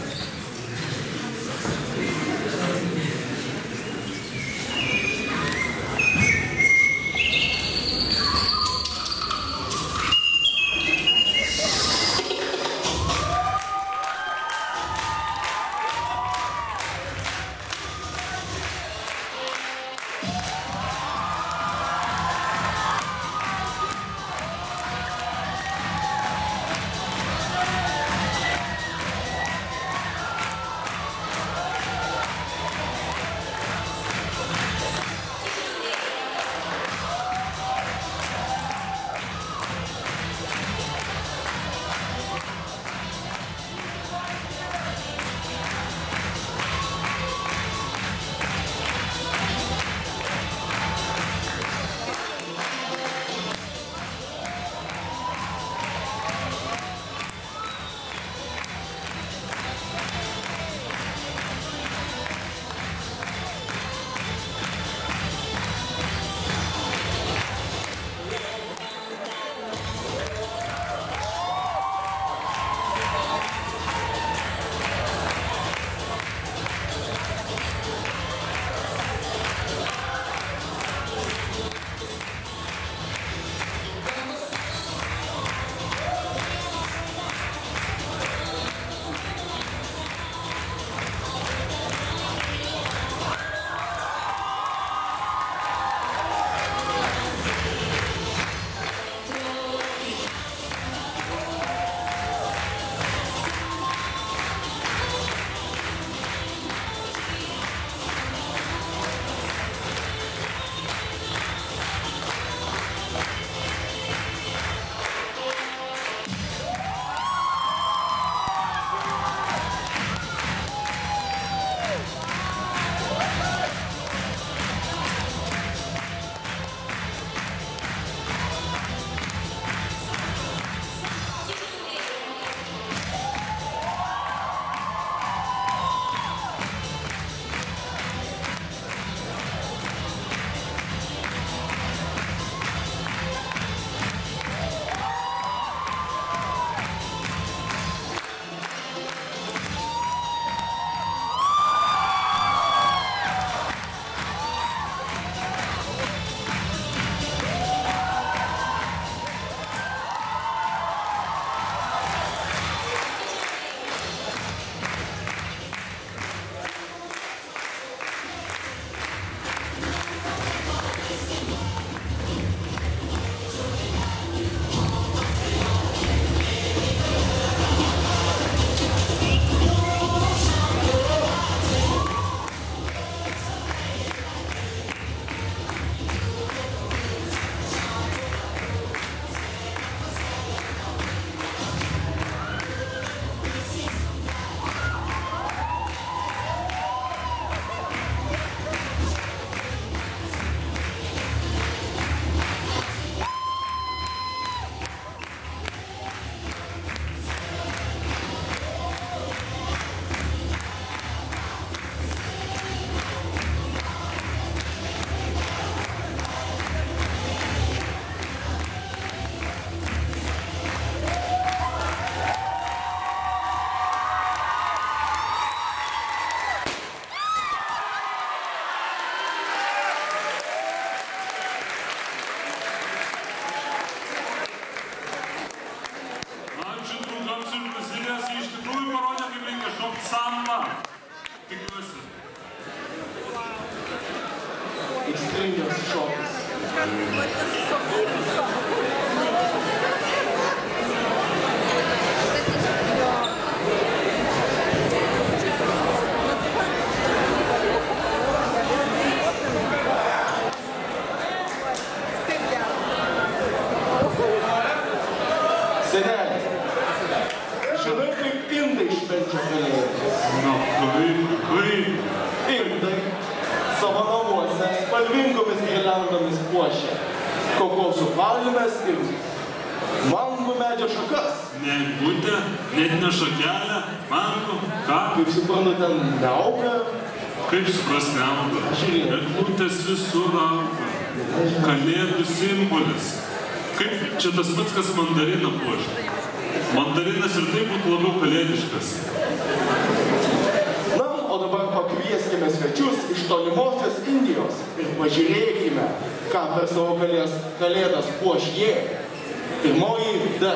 aistringas šokis. Seneli, žinai, kaip indai švenčia kalėdas? Na, kaip? Indai savo namuose spalvingomis girliandomis puošia kokosų palmes ir mangų medžio šakas. Ne eglutė, net ne šakelė, mangų, ką? Kaip suprantu, ten neauga? Kaip supras neauga? Eglutės visur auga. Kalėdų simbolis. Kaip čia tas pats, kas mandariną puošia? Mandarinas ir taip būtų labiau kalėdiškas. Na, o dabar pakvieskime svečius iš tolimosios Indijos ir pažiūrėkime, ką per savo kalėdas puoš jie. Pirmoji D.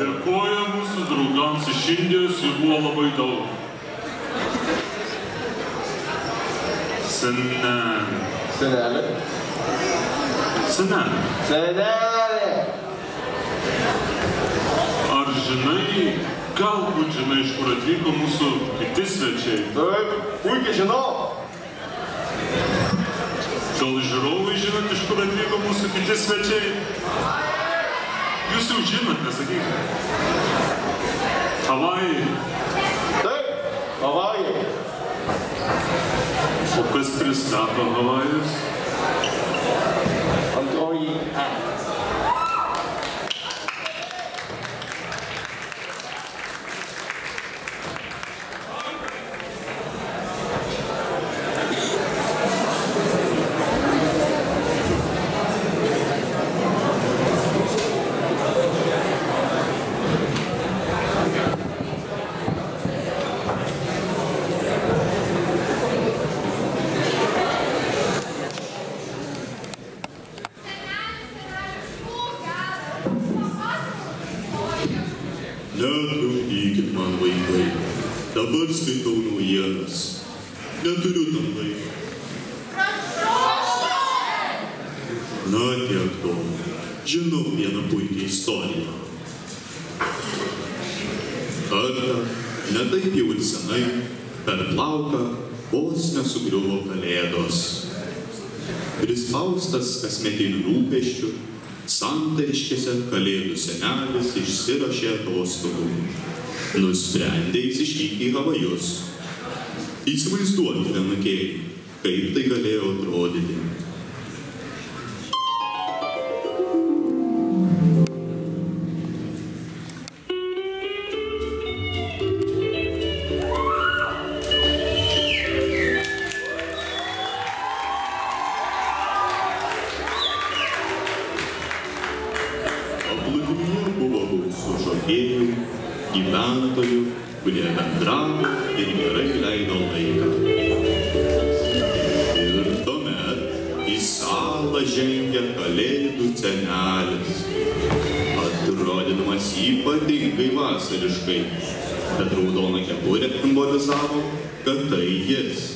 Dėkoju mūsų draugams iš Indijos, jų buvo labai daug. Senelė. Senelė. Senelė. Senelė. Ar žinai, galbūt žinai, iš kur atvyko mūsų kiti svečiai? Taip, puikiai žinau. Gal žiūrovai žinot, iš kur atvyko mūsų kiti svečiai? Jūs jau žinot, nesakykite. Havajai. Taip, Havajai. O kas pristato Havajus? Antroji E. Netrukdykit man, vaikai. Dabar skaitau naujienas. Neturiu tam laiko. Na, tiek to. Žinau vieną puikią istoriją. Kartą, ne taip jau ir senai, per plauką vos nesugriuvo kalėdos. Prispaustas kasmetinių rūpesčių, santariškėse kalėdų senelis išsirašė atostogų. Nusprendė išvykti į Havajus. Įsivaizduokite, nakėjai, kaip tai galėjo atrodyti. Gyventojų, kurie bendravo ir gerai leido laiką. Ir tuomet į salą žengė kalėdų senelis, atrodydamas ypatingai vasariškai, bet raudona kepurė simbolizavo, kad tai jis.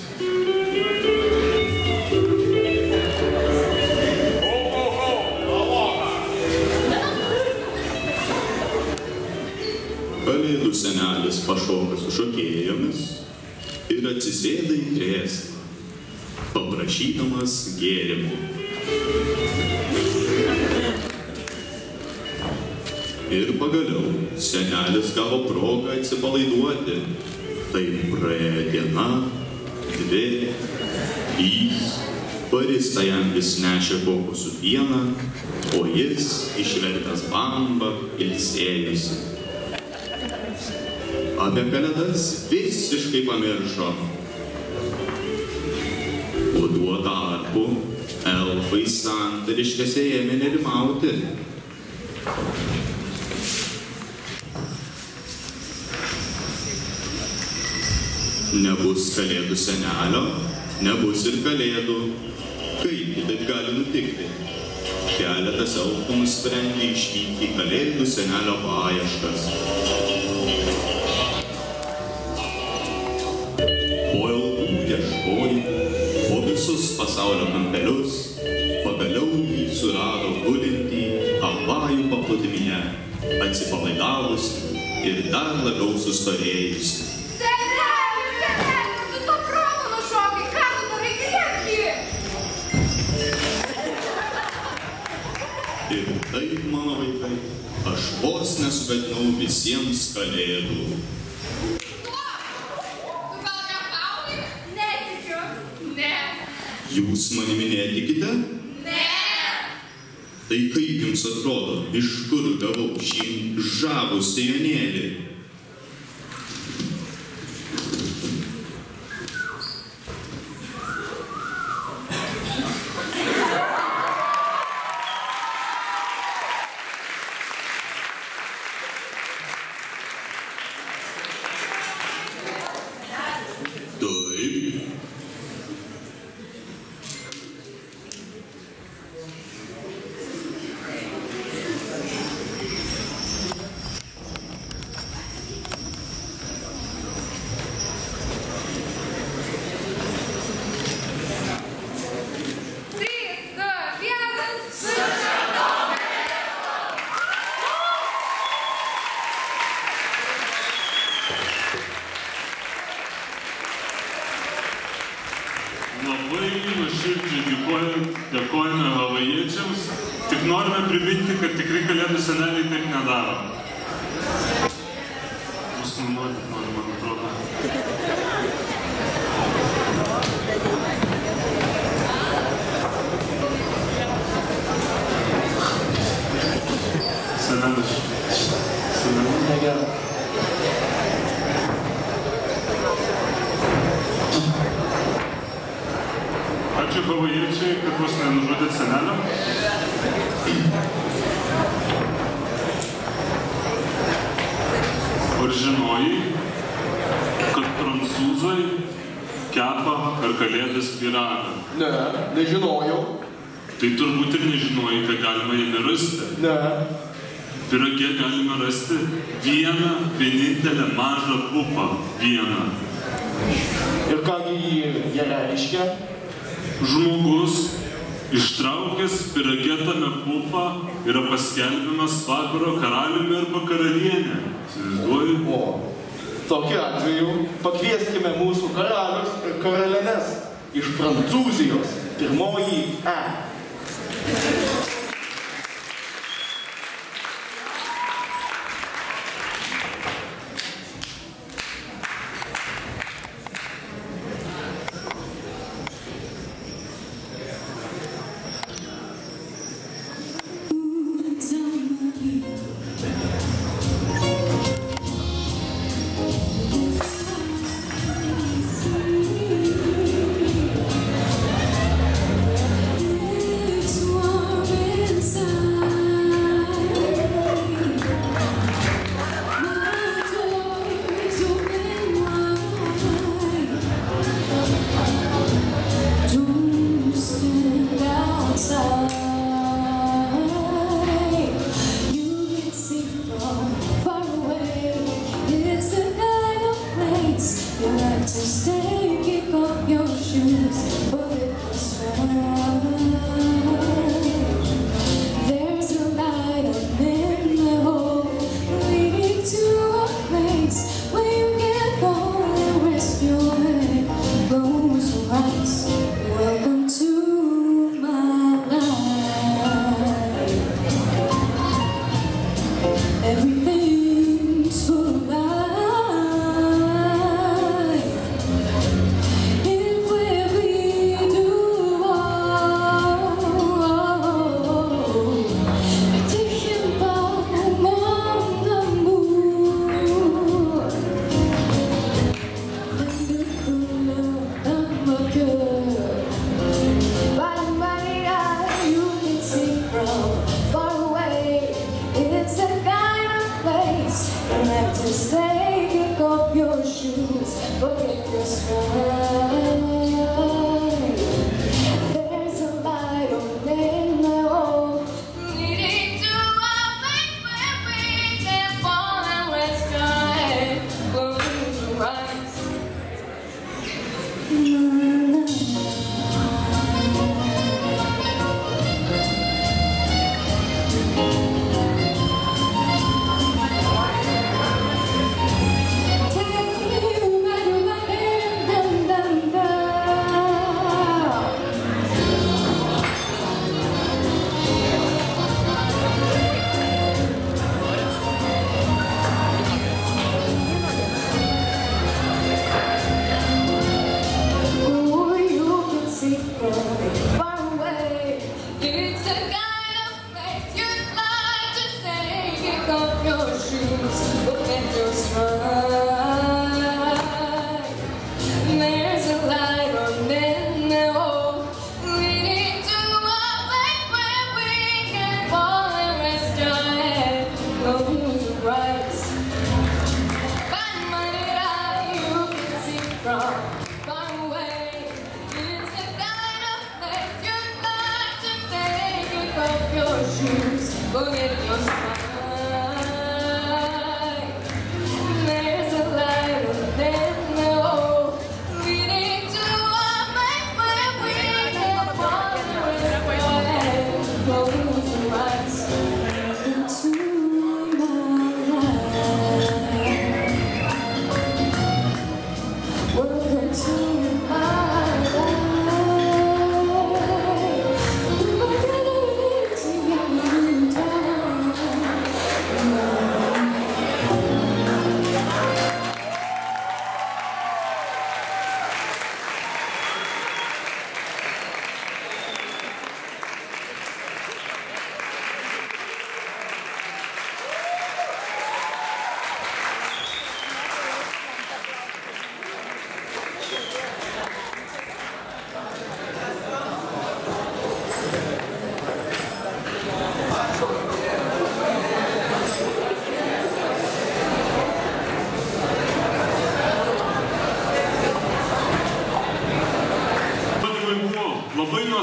Kalėdų senelis pašoka su šokėjomis ir atsisėda į krėslą, paprašydamas gėrimų. Ir pagaliau senelis gavo progą atsipalaiduoti. Tai praėjo diena, dvi, trys, barista jam vis nešė kokosų pieną, o jis, išvertęs bambą, ilsėjosi. Apie kalėdas visiškai pamiršo. O tuo tarpu elfai santariškėse ėmė nerimauti. Nebus kalėdų senelio, nebus ir kalėdų. Kaip taip gali nutikti? Keletas elfų nusprendė išvykti į kalėdų senelio paieškas. Po visus pasaulio kampelius, pagaliau jį surado gulintį Havajų paplūdimyje, atsipalaidavusį ir dar labiau sustorėjusi. Seneli, tu to proto nušokai, ką tu darai, griebk jį? Ir taip, mano vaikai, aš vos nesugadinau visiems kalėdų. Jūs manimi netikite? Ne. Tai kaip jums atrodo, iš kur gavau šį žavų sijonėlį? Dėkojame havajiečiams, tik norime priminti, kad tikrai kalėdų seneliai taip nedaro. Mus nunuoti, man atrodo. Ačiū havajiečiai, kad vos nenužudėt senelio. Ar žinojai, kad prancūzai kepa per kalėdas pyragą? Ne, nežinojau. Tai turbūt ir nežinojai, kad galima jame rasti. Ne. Pyrage galime rasti vienintelę mažą pupą. Vieną. Ir kągi jie reiškia? Žmogus, ištraukęs pyrage tame pupą, yra paskelbiamas vakaro karaliumi arba karalienė. Įsivaizduoji? O, tokiu atveju pakvieskime mūsų karalius ir karalienes iš Prancūzijos. Pirmoji E.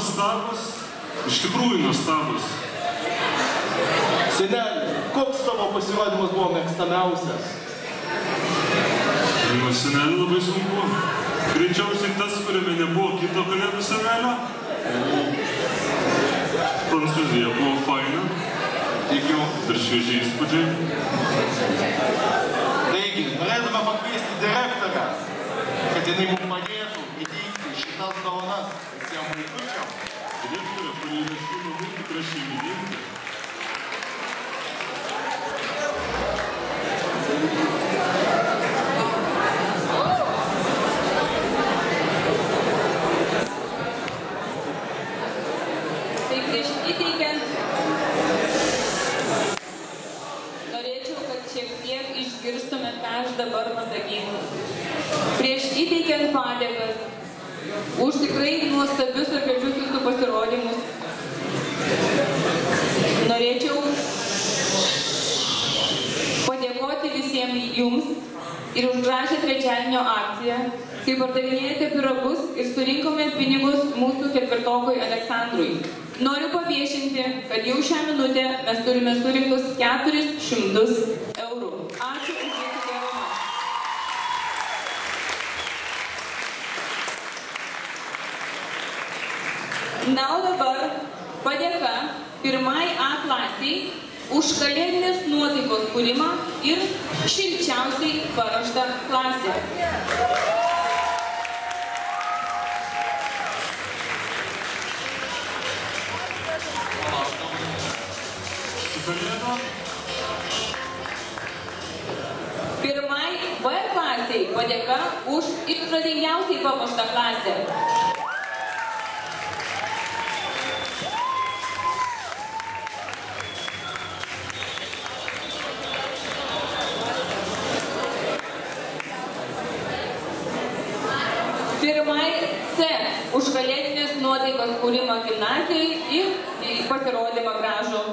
nuostabus, iš tikrųjų nuostabus. Seneli, koks tavo pasirodymas buvo mėgstamiausias? Nu, seneli, labai sunku. Greičiausiai tas, kuriame nebuvo kito kalėdų senelio. Prancūzija buvo faina. Tikiu, ir šviežiai įspūdžiai. Taigi, norėtume pakviesti direktorę, kad jinai mums padėtų įteikti šitas dovanas visiems vaikučiam. Direktorė, kuri yra šių namų tikra šeimininkė. Tai prieš įteikiant, norėčiau, kad šiek tiek išgirstumėt, ką aš dabar pasakysiu. Prieš įteikiant padėkas už tikrai nuostabius ir gražius jūsų pasirodymus, norėčiau padėkoti visiems jums ir už gražią trečiadienio akciją, kai pardavinėjate pyragus ir surinkome pinigus mūsų ketvirtokui Aleksandrui. Noriu paviešinti, kad jau šią minutę mes turime surinktus 400 eurų. Ačiū už jūsų gerumą. Na, o dabar padėka pirmai A klasiai už kalėdinės nuotaikos kūrimą ir šilčiausiai paruoštą klasę. Pirmai B klasiai padėka už išradingiausiai papuoštą klasę. Pirmai C už kalėdinės nuotaikos kūrimą gimnazijai ir pasirodymą gražų.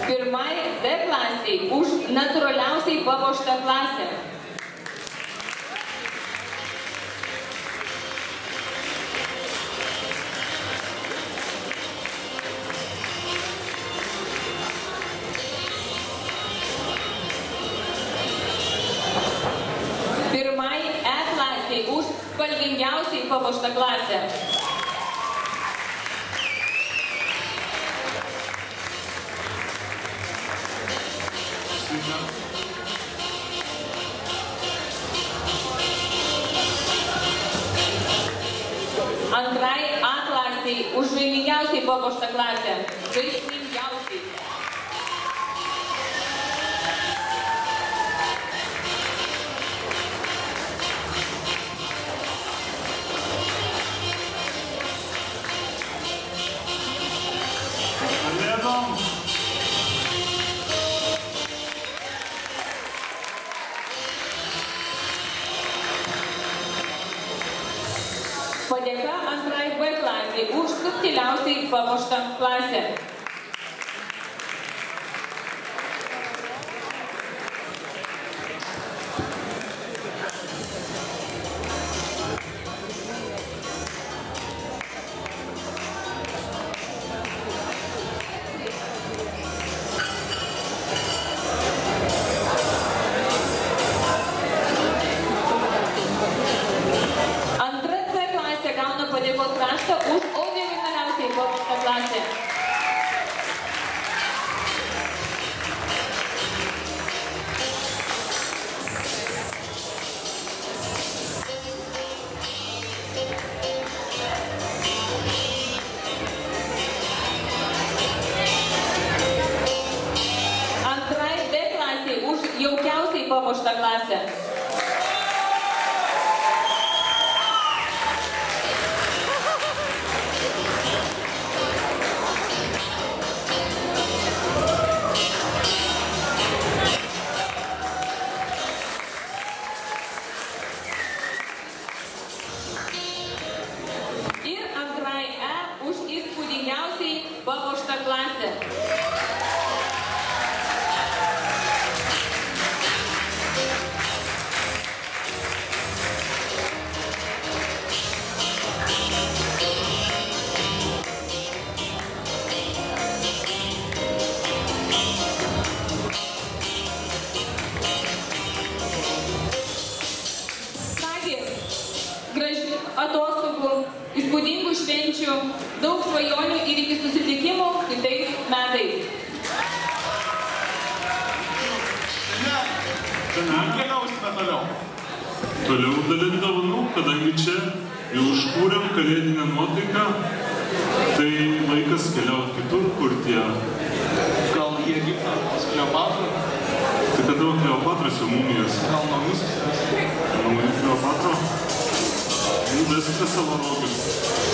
Pirmai D klasiai už natūraliausiai papuoštą klasę. Pirmai E klasiai už spalvingiausiai papuoštą klasę. Antrai A klasiai už žaismingiausiai papuoštą klasę. Žaismingiausiai. Padėka antrai B klasiai už subtiliausiai papuoštą klasę. Antra C klasė gauna padėkos raštą už originaliausiai papuoštą klasę. atostogų, įspūdingų švenčių, daug svajonių ir iki susitikimų kitais metais. Šiandien keliausime toliau. Toliau dalinti dovanų, kadangi čia jau užkūrėm kalėdinę nuotaiką, tai laikas keliauti kitur, kur tie... Gal į Egiptą, pas Kleopatrą? Tai kada Kleopatras jau mumijas? Gal namus? Naujų Kleopatro? Veskite savo rogius.